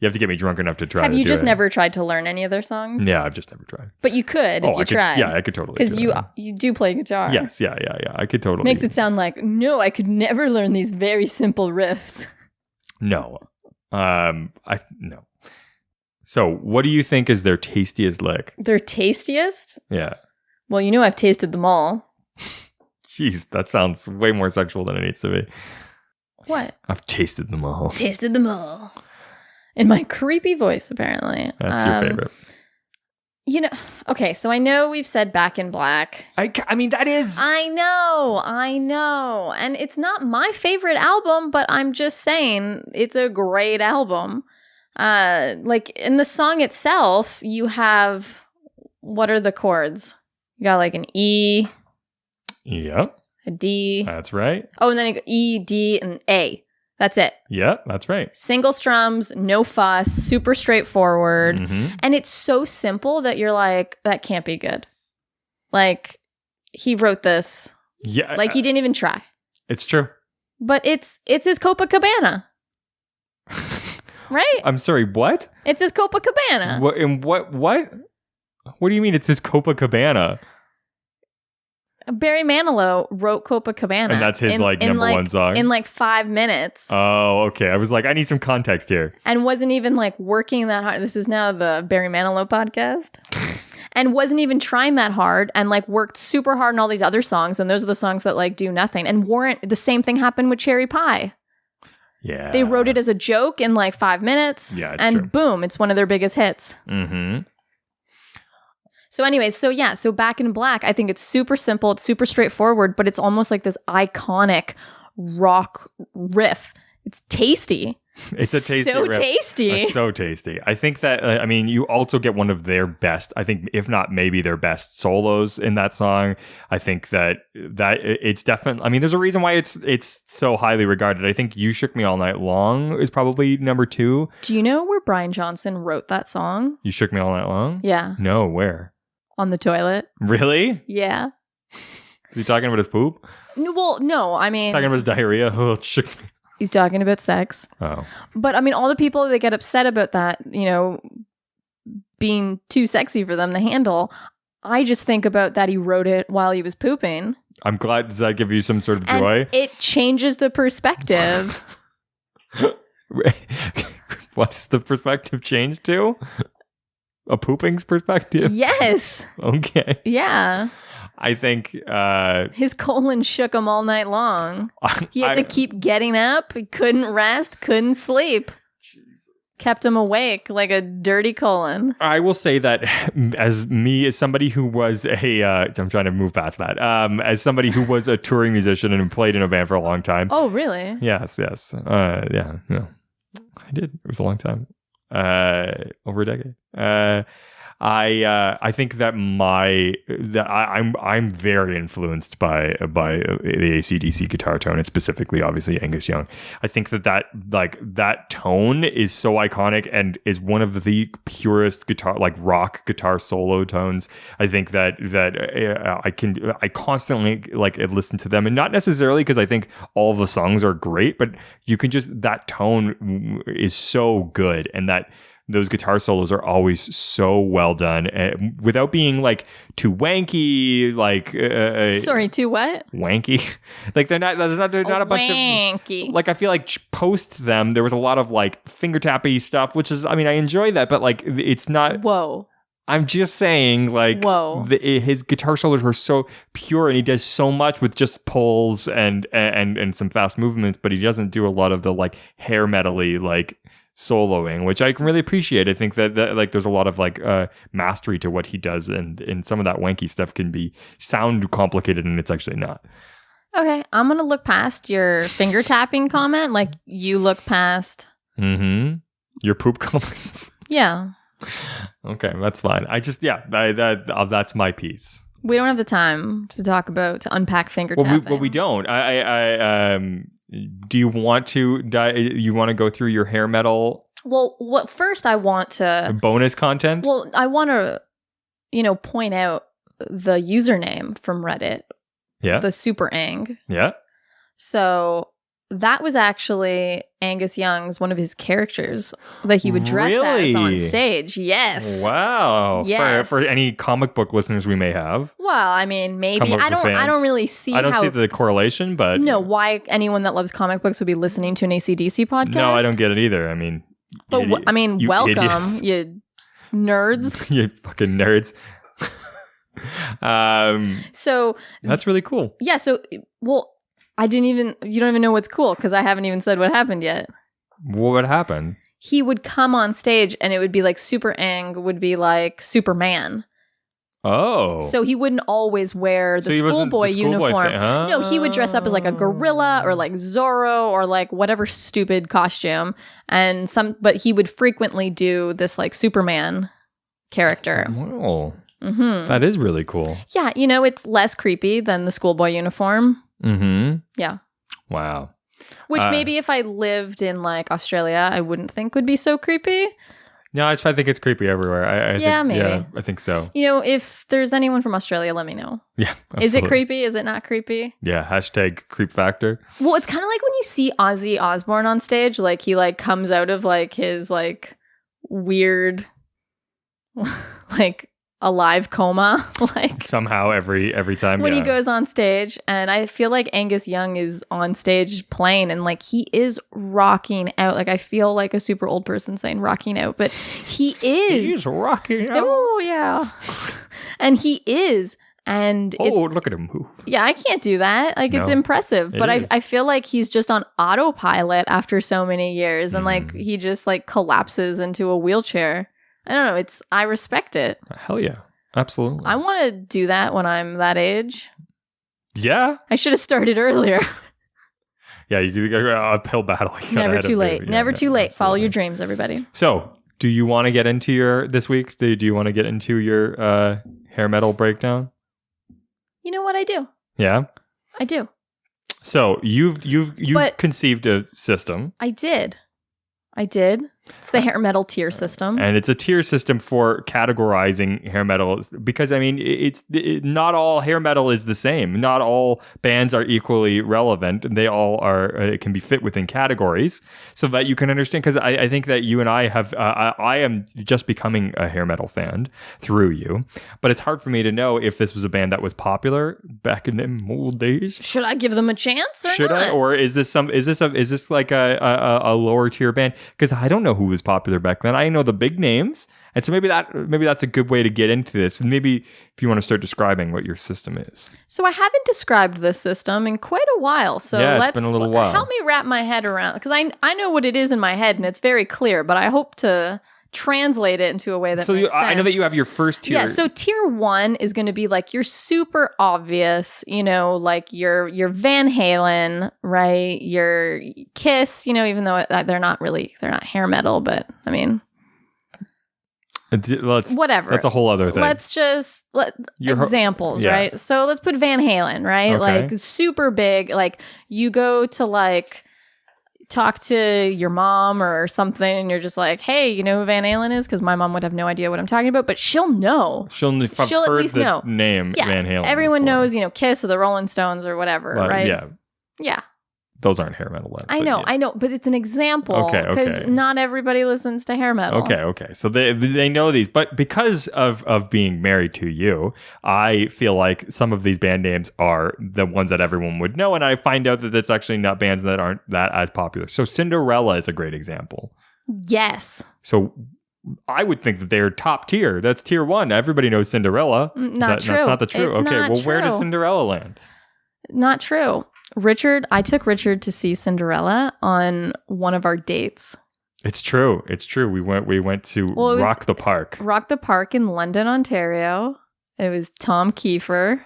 get me drunk enough to try. Have you just never tried to learn any of their songs? Yeah, I've just never tried. But you could if you tried. Yeah, I could totally. Because you do play guitar. Yes, yeah. I could totally. Makes it sound like, no, I could never learn these very simple riffs. No. No. So, what do you think is their tastiest lick? Their tastiest? Yeah. Well, I've tasted them all. Jeez, that sounds way more sexual than it needs to be. What? I've tasted them all. Tasted them all. In my creepy voice, apparently. That's your favorite. Okay, so I know we've said Back in Black. I mean, that is... I know. And it's not my favorite album, but I'm just saying it's a great album. Like, in the song itself, you have... What are the chords? You got like an E. Yep. A D. That's right. Oh, and then you go E, D, and A. That's it. Yep, that's right. Single strums, no fuss, super straightforward. Mm-hmm. And it's so simple that you're like, that can't be good. Like, he wrote this. Yeah. Like, he didn't even try. It's true. But it's his Copacabana. Right? I'm sorry, what? It's his Copacabana. What? And what? What do you mean it's his Copacabana? Barry Manilow wrote Copacabana. And that's his number one song? In like 5 minutes. Oh, okay. I was like, I need some context here. And wasn't even like working that hard. This is now the Barry Manilow podcast. And wasn't even trying that hard and like worked super hard on all these other songs. And those are the songs that like do nothing. And the same thing happened with Cherry Pie. Yeah. They wrote it as a joke in like 5 minutes. Yeah, and true. Boom, it's one of their biggest hits. Mm-hmm. So anyways, so Back in Black, I think it's super simple, it's super straightforward, but it's almost like this iconic rock riff. It's tasty. It's a tasty so riff. tasty. So tasty. I think that, I mean, you also get one of their best, I think, if not maybe their best solos in that song. I think that it's definitely, I mean, there's a reason why it's so highly regarded. I think You Shook Me All Night Long is probably number 2. Do you know where Brian Johnson wrote that song? You Shook Me All Night Long? Yeah. No, where? On the toilet. Really? Yeah. Is he talking about his poop? No, I mean... Talking about his diarrhea? Oh, it shook me. He's talking about sex. Oh. But I mean, all the people that get upset about that, being too sexy for them to handle, I just think about that he wrote it while he was pooping. I'm glad. Does that give you some sort of joy? And it changes the perspective. What's the perspective changed to? A pooping perspective? Yes. Okay. Yeah. I think his colon shook him all night long. He had to keep getting up. He couldn't rest, couldn't sleep. Jesus. Kept him awake like a dirty colon. I will say that as somebody who was I'm trying to move past that. As somebody who was a touring musician and played in a band for a long time. Oh, really? Yes. Yeah. No, I did. It was a long time. Over a decade. I think that I'm very influenced by the AC/DC guitar tone, and specifically, obviously, Angus Young. I think that tone is so iconic and is one of the purest guitar, like rock guitar solo tones. I think that I constantly listen to them, and not necessarily because I think all the songs are great, but you can just, that tone is so good, and that those guitar solos are always so well done, without being too wanky. Sorry, too what? Wanky. They're not a bunch wanky. Of I feel like post them there was a lot of finger tappy stuff, which is, I mean, I enjoy that, but it's not. Whoa. I'm just saying, whoa. His guitar solos were so pure, and he does so much with just pulls and some fast movements, but he doesn't do a lot of the hair metally soloing, which I can really appreciate. I think that there's a lot of mastery to what he does, and some of that wanky stuff can sound complicated, and it's actually not. Okay, I'm gonna look past your finger tapping comment. You look past your poop comments. Yeah. Okay, that's fine. I just that's my piece. We don't have the time to unpack finger tapping. We don't. Do you want to you want to go through your hair metal? Well, first I want to bonus content. Well, I want to, point out the username from Reddit. Yeah. The Super Ang. Yeah. So that was actually Angus Young's, one of his characters that he would dress as on stage. Yes. Wow. Yes. For any comic book listeners we may have. Well, I mean, maybe. I don't really see. I don't see the correlation, but no. Why anyone that loves comic books would be listening to an AC/DC podcast? No, I don't get it either. I mean, welcome, idiots. you nerds. You fucking nerds. So that's really cool. Yeah. So you don't even know what's cool because I haven't even said what happened yet. What happened? He would come on stage and it would be Super Ang would be like Superman. Oh. So he wouldn't always wear the schoolboy uniform. No, he would dress up as a gorilla or Zorro or whatever stupid costume. But he would frequently do this Superman character. Wow. Mm-hmm. That is really cool. Yeah, it's less creepy than the schoolboy uniform. Mm-hmm. Yeah. Wow. Which maybe if I lived in Australia, I wouldn't think would be so creepy. No, I think it's creepy everywhere. I think, maybe. Yeah, I think so. If there's anyone from Australia, let me know. Yeah. Absolutely. Is it creepy? Is it not creepy? Yeah. # creep factor. Well, it's kind of like when you see Ozzy Osbourne on stage, he comes out of his weird alive coma somehow every time when he goes on stage, and I feel like Angus Young is on stage playing and he is rocking out. I feel like a super old person saying rocking out, but he is. He's rocking out. Oh yeah. And he is, And look at him move. Yeah, I can't do that. Like, it's impressive. But I feel like he's just on autopilot after so many years. And like, he just like collapses into a wheelchair. I don't know. I respect it. Hell yeah. Absolutely. I want to do that when I'm that age. Yeah. I should have started earlier. Yeah, you got an uphill battle. Never too late. Yeah, Never too late. Absolutely. Follow your dreams, everybody. So, do you want to get into this week? Do you want to get into your hair metal breakdown? You know what I do? Yeah, I do. So you've conceived a system. I did. It's the hair metal tier system. And it's a tier system for categorizing hair metal because, I mean, not all hair metal is the same. Not all bands are equally relevant. And they all can be fit within categories so that you can understand. Because I think that you and I have, I am just becoming a hair metal fan through you. But it's hard for me to know if this was a band that was popular back in the old days. Should I give them a chance or Should not? I? Or is this like a lower tier band? Because I don't know who was popular back then. I know the big names, and so maybe that's a good way to get into this. And maybe if you want to start describing what your system is. So I haven't described this system in quite a while. So it's been a little while. Help me wrap my head around, because I know what it is in my head and it's very clear, but I hope to translate it into a way that makes sense. I know that you have your first tier. Yeah, so tier 1 is going to be like your super obvious, like your Van Halen, right? Your Kiss, even though they're not hair metal, but I mean, whatever. That's a whole other thing. Let's just examples, right? So let's put Van Halen, right? Okay. Like super big. Like you go to like talk to your mom or something and you're just like, hey, you know who Van Halen is? Because my mom would have no idea what I'm talking about, but she'll know. She'll at least know. Name Van Halen. Everyone knows, Kiss or the Rolling Stones or whatever, right? Yeah. Those aren't hair metal bands. I know, but it's an example. Okay. Because not everybody listens to hair metal. Okay. So they know these, but because of being married to you, I feel like some of these band names are the ones that everyone would know, and I find out that it's actually not bands that aren't that as popular. So Cinderella is a great example. Yes. So I would think that they're top tier. That's tier 1. Everybody knows Cinderella. Not true. That's not the true. It's okay, not well, true. Where does Cinderella land? Not true. I took Richard to see Cinderella on one of our dates. It's true. We went to Rock the Park. Rock the Park in London, Ontario. It was Tom Kiefer.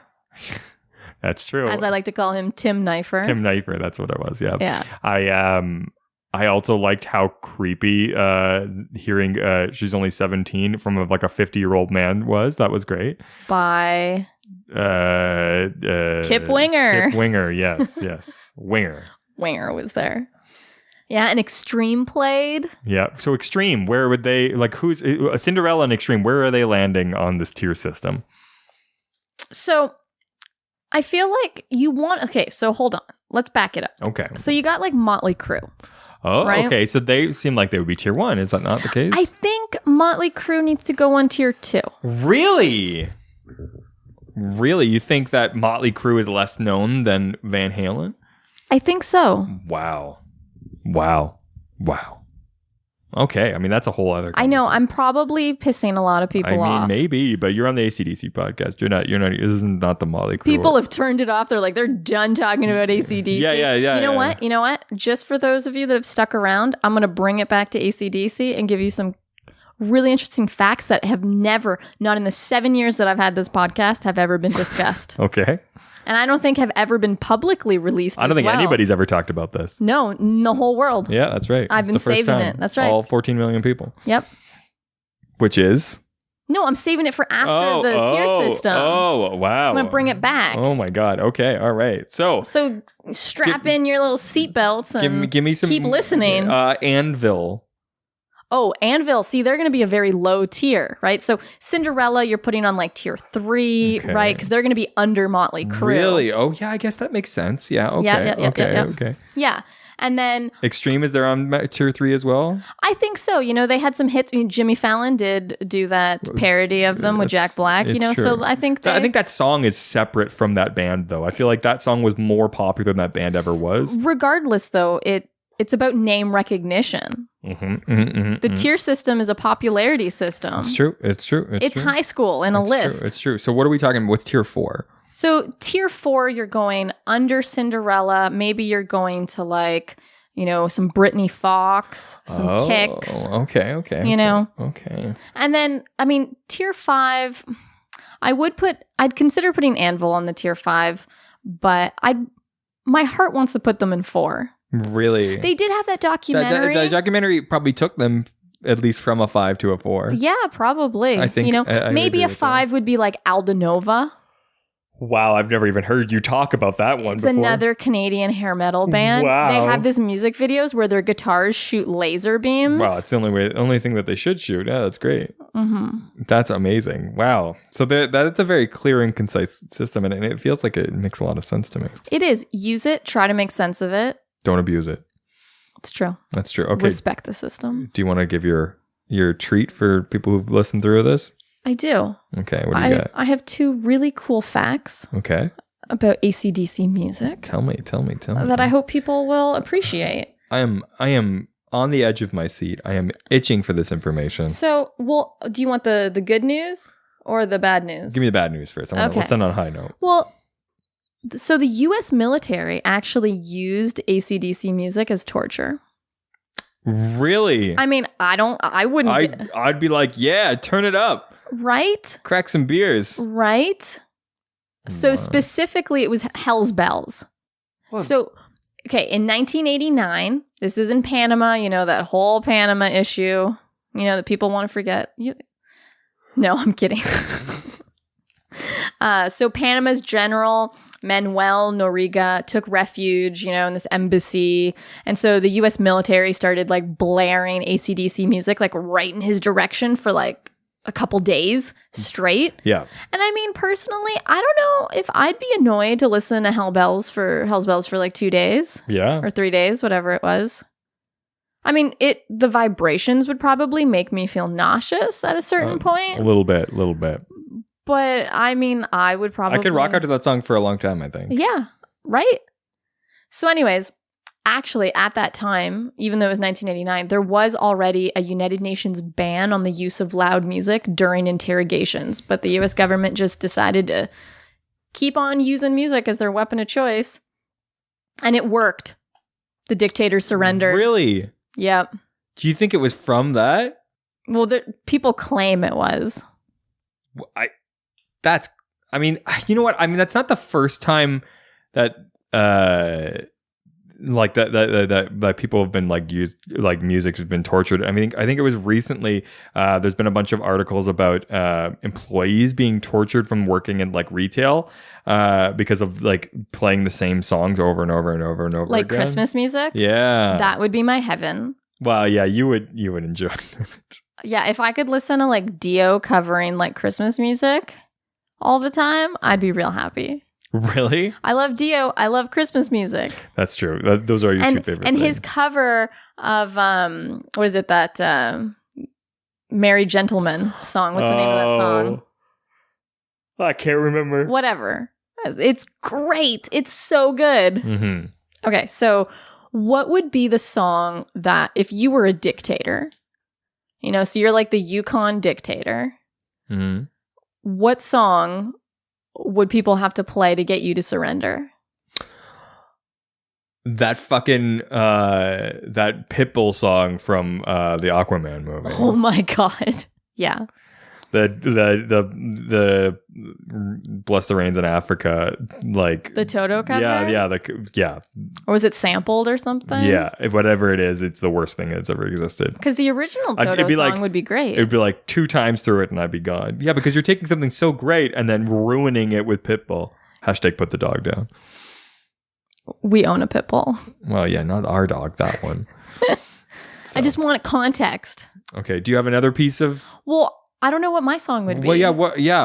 That's true. As I like to call him, Tim Knifer. Tim Knifer, that's what it was. Yeah. Yeah. I also liked how creepy hearing she's only 17 from a 50-year-old man was. That was great. By Kip Winger. Kip Winger, yes. Winger was there. Yeah, and Extreme played. Yeah, so Extreme, where would they, who's Cinderella and Extreme, where are they landing on this tier system? So I feel like so hold on. Let's back it up. Okay. So you got Motley Crue. Oh, right? Okay. So they seem like they would be tier 1. Is that not the case? I think Motley Crue needs to go on tier 2. Really? You think that Motley Crue is less known than Van Halen? I think so. Wow. Okay. I mean, that's a whole other I know. I'm probably pissing a lot of people off. I mean, maybe, but you're on the AC/DC podcast. You're not, this is not the Motley Crue. People have turned it off. They're done talking about AC/DC. Yeah. You know what? Just for those of you that have stuck around, I'm going to bring it back to AC/DC and give you some really interesting facts that have never, not in the 7 years that I've had this podcast, have ever been discussed. Okay. And I don't think have ever been publicly released. I don't think anybody's ever talked about this. No, in the whole world. Yeah, that's right. I've been saving it. That's right. All 14 million people. Yep. Which is? No, I'm saving it for after the tier system. Oh, wow. I'm going to bring it back. Oh, my God. Okay. All right. So strap in your little seatbelts and give me some, keep listening. Anvil. Oh, Anvil. See, they're going to be a very low tier, right? So Cinderella, you're putting on tier 3, right? Because they're going to be under Motley Crue. Really? Oh, yeah, I guess that makes sense. Yeah, okay. Okay. Yeah. And then Extreme, is there on tier 3 as well? I think so. They had some hits. I mean, Jimmy Fallon did do that parody of them with Jack Black, true. So I think that song is separate from that band, though. I feel like that song was more popular than that band ever was. Regardless, though, it's about name recognition. The tier system is a popularity system. It's true. It's true. High school in a list. It's true. So what are we talking about? What's tier 4? So tier 4, you're going under Cinderella. Maybe you're going to like, some Britney Fox, some Kicks. Okay. Okay. And then, tier 5, I'd consider putting Anvil on the tier 5, but my heart wants to put them in 4. Really? They did have that documentary. The documentary probably took them at least from a 5 to a 4. Yeah, probably. I think maybe a 5 would be like Aldanova. Wow, I've never even heard you talk about that one before. It's another Canadian hair metal band. Wow. They have this music videos where their guitars shoot laser beams. Wow, it's the only thing that they should shoot. Yeah, that's great. That's amazing. Wow. So that's a very clear and concise system, and it feels like it makes a lot of sense to me. It is. Use it. Try to make sense of it. Don't abuse it. It's true. That's true. Okay. Respect the system. Do you want to give your treat for people who've listened through this? I do. Okay, what do you got? I have 2 really cool facts. Okay. About AC/DC music. Tell me. That I hope people will appreciate. I am on the edge of my seat. I am itching for this information. So, do you want the good news or the bad news? Give me the bad news first. Let's end on a high note. Well, so the U.S. military actually used AC/DC music as torture. Really? I wouldn't. I'd be like, yeah, turn it up. Right? Crack some beers. Right? So specifically, it was Hell's Bells. What? So, okay, in 1989, this is in Panama, that whole Panama issue, that people want to forget. No, I'm kidding. So Panama's general Manuel Noriega took refuge, in this embassy. And so the U.S. military started like blaring AC/DC music, like right in his direction for like a couple days straight. Yeah. And personally, I don't know if I'd be annoyed to listen to Hell's Bells for like 2 days. Yeah. Or 3 days, whatever it was. The vibrations would probably make me feel nauseous at a certain point. A little bit. But I would probably... I could rock out to that song for a long time, I think. Yeah, right? So anyways, actually at that time, even though it was 1989, there was already a United Nations ban on the use of loud music during interrogations. But the US government just decided to keep on using music as their weapon of choice. And it worked. The dictator surrendered. Really? Yep. Do you think it was from that? Well, people claim it was. You know what? That's not the first time that that people have been music has been tortured. I think it was recently. There's been a bunch of articles about employees being tortured from working in retail because of playing the same songs over and over and over and over. Like again. Christmas music. Yeah, that would be my heaven. Well, yeah, you would enjoy it. Yeah, if I could listen to Dio covering Christmas music all the time, I'd be real happy. Really? I love Dio. I love Christmas music. That's true. Those are your 2 favorite And things. his cover of what is it, that Merry Gentleman song? What's the name of that song? I can't remember. Whatever. It's great. It's so good. Mm-hmm. Okay, so what would be the song that if you were a dictator, so you're like the Yukon dictator, what song would people have to play to get you to surrender? That fucking that Pitbull song from the Aquaman movie. Oh my god. Yeah. The Bless the Rains in Africa, the Toto cover. Yeah. Or was it sampled or something? Yeah, whatever it is, it's the worst thing that's ever existed. Because the original Toto song would be great. It'd be 2 times through it and I'd be gone. Yeah, because you're taking something so great and then ruining it with Pitbull. # put the dog down. We own a Pitbull. Well, yeah, not our dog, that one. I just want context. Okay, do you have another piece of... Well, I don't know what my song would be. Well, yeah.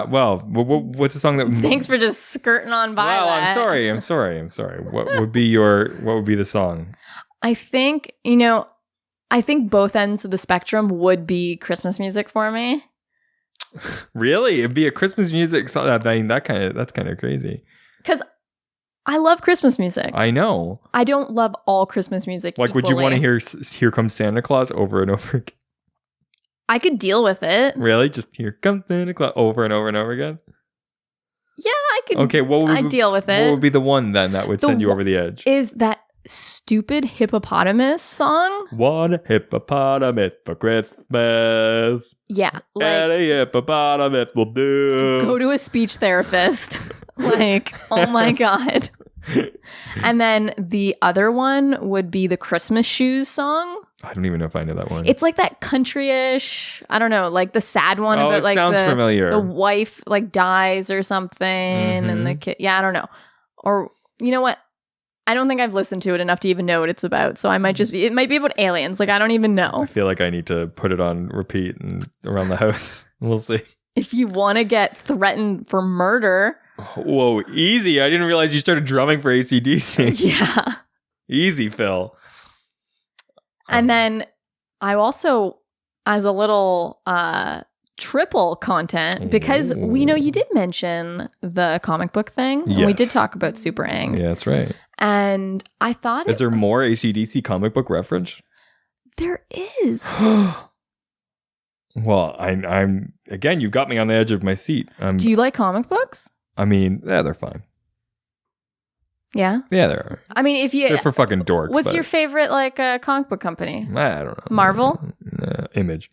What's the song that? Thanks for just skirting on by. Well, I'm sorry. What would be the song? I think both ends of the spectrum would be Christmas music for me. Really, it'd be a Christmas music song. That's kind of crazy. Because I love Christmas music. I know. I don't love all Christmas music Like, equally. would you want to hear Here Comes Santa Claus over and over again? I could deal with it. Really? Just Here Comes Santa Claus over and over and over again? Yeah, I could. Okay, I'd deal with it. What would be the one then that would send you over the edge? Is that stupid hippopotamus song? One hippopotamus for Christmas. Yeah. Like, Any hippopotamus will do. go to a speech therapist. Like, oh my God. And then the other one would be the Christmas Shoes song. I don't even know if I know that one. It's like that country-ish, I don't know, like the sad one Oh, about it like sounds familiar. The wife like dies or something and the kid. Yeah, I don't know. Or you know what? I don't think I've listened to it enough to even know what it's about. So I might just be, it might be about aliens. Like, I don't even know. I feel like I need to put it on repeat and around the house. We'll see. If you want to get threatened for murder. Whoa, easy. I didn't realize you started drumming for AC/DC. Yeah. Easy, Phil. And then I also, as a little triple content, because we know you did mention the comic book thing. Yes. And we did talk about Super Ang. Yeah, that's right. And I thought... Is there more AC/DC comic book reference? There is. Well, I'm again, you've got me on the edge of my seat. Do you like comic books? I mean, yeah, they're fine. Yeah? Yeah, they're I mean, if you... They're for fucking dorks. What's your favorite, like, comic book company? I don't know. Marvel? Image.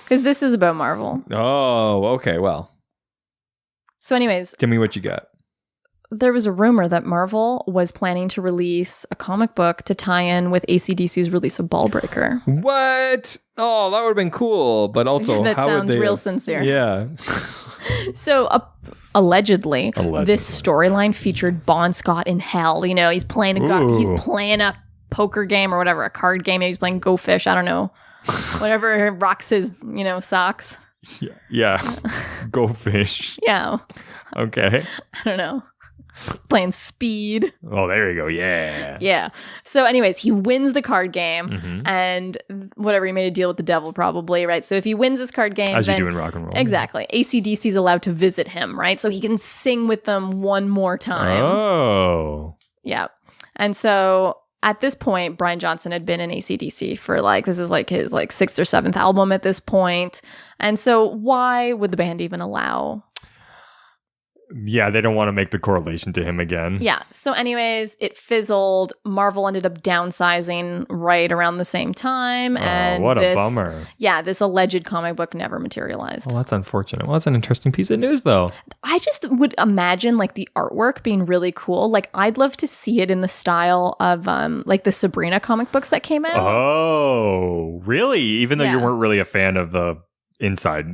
Because this is about Marvel. Oh, okay, well. So anyways... Tell me what you got. There was a rumor that Marvel was planning to release a comic book to tie in with AC/DC's release of Ballbreaker. What? Oh, that would have been cool. But also, that how sounds would they real sincere. Yeah. So allegedly, this storyline featured Bon Scott in hell. You know, he's playing a poker game or whatever, a card game. Maybe he's playing Go Fish. I don't know. Whatever rocks his, socks. Yeah. Go Fish. Yeah. Okay. I don't know. Playing Speed. Oh, there you go. Yeah. Yeah. So anyways, he wins the card game and whatever, he made a deal with the devil probably, right? So if he wins this card game, as you do in rock and roll. Exactly. AC/DC's allowed to visit him, right? So he can sing with them one more time. Oh. Yeah. And so at this point, Brian Johnson had been in AC/DC for this is like his 6th or 7th album at this point. And so why would the band even allow... Yeah, they don't want to make the correlation to him again. Yeah. So anyways, it fizzled. Marvel ended up downsizing right around the same time. And what a bummer. Yeah, this alleged comic book never materialized. Well, that's unfortunate. Well, that's an interesting piece of news, though. I just would imagine the artwork being really cool. Like, I'd love to see it in the style of the Sabrina comic books that came out. Oh, really? Even though you weren't really a fan of the inside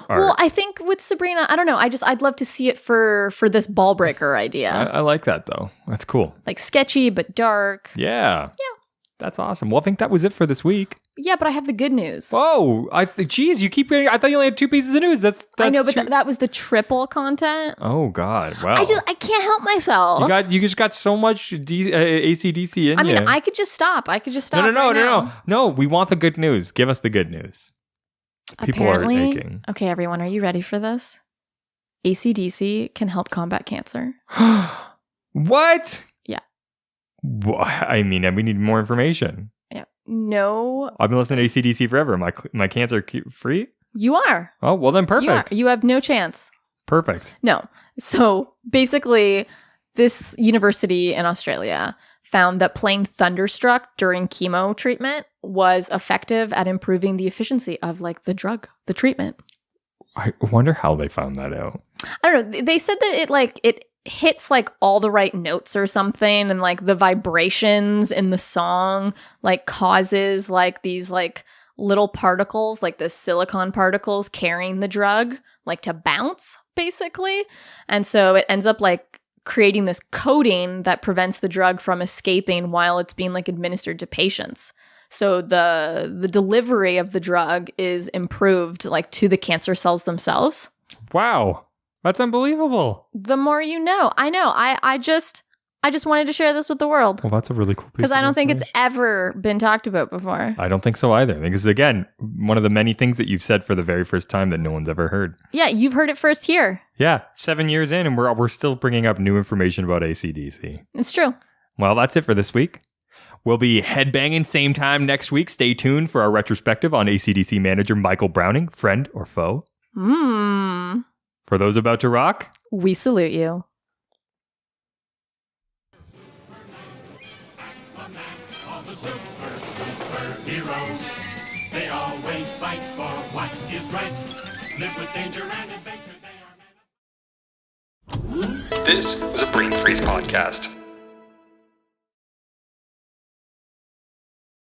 art. Well, I think with Sabrina, I don't know. I'd love to see it for this Ballbreaker idea. I like that though. That's cool. Like sketchy but dark. Yeah. That's awesome. Well, I think that was it for this week. Yeah, but I have the good news. Oh, geez, you keep getting. I thought you only had 2 pieces of news. That's I know, but that was the triple content. Oh God! Wow. I can't help myself. You just got so much AC/DC in you. I mean, I could just stop. No. We want the good news. Give us the good news. People Apparently, are aching. Okay, everyone, are you ready for this? AC/DC can help combat cancer. What? Yeah. I mean, we need more information. Yeah. No. I've been listening to AC/DC forever. My cancer free? You are. Oh, well then perfect. You have no chance. Perfect. No. So basically, this university in Australia found that playing Thunderstruck during chemo treatment was effective at improving the efficiency of the treatment. I wonder how they found that out. I don't know. They said that it hits all the right notes or something, and the vibrations in the song causes these little particles, the silicon particles carrying the drug to bounce basically. And so it ends up creating this coating that prevents the drug from escaping while it's being administered to patients. So the delivery of the drug is improved to the cancer cells themselves. Wow. That's unbelievable. The more you know. I know. I just wanted to share this with the world. Well, that's a really cool piece. Because I don't think it's ever been talked about before. I don't think so either. I think this is, again, one of the many things that you've said for the very first time that no one's ever heard. Yeah, you've heard it first here. Yeah, 7 years in, and we're still bringing up new information about AC/DC. It's true. Well, that's it for this week. We'll be headbanging same time next week. Stay tuned for our retrospective on AC/DC manager Michael Browning, friend or foe. For those about to rock, we salute you. Heroes, they always fight for what is right. Live with danger and adventure. They are men. This was a Brain Freeze podcast.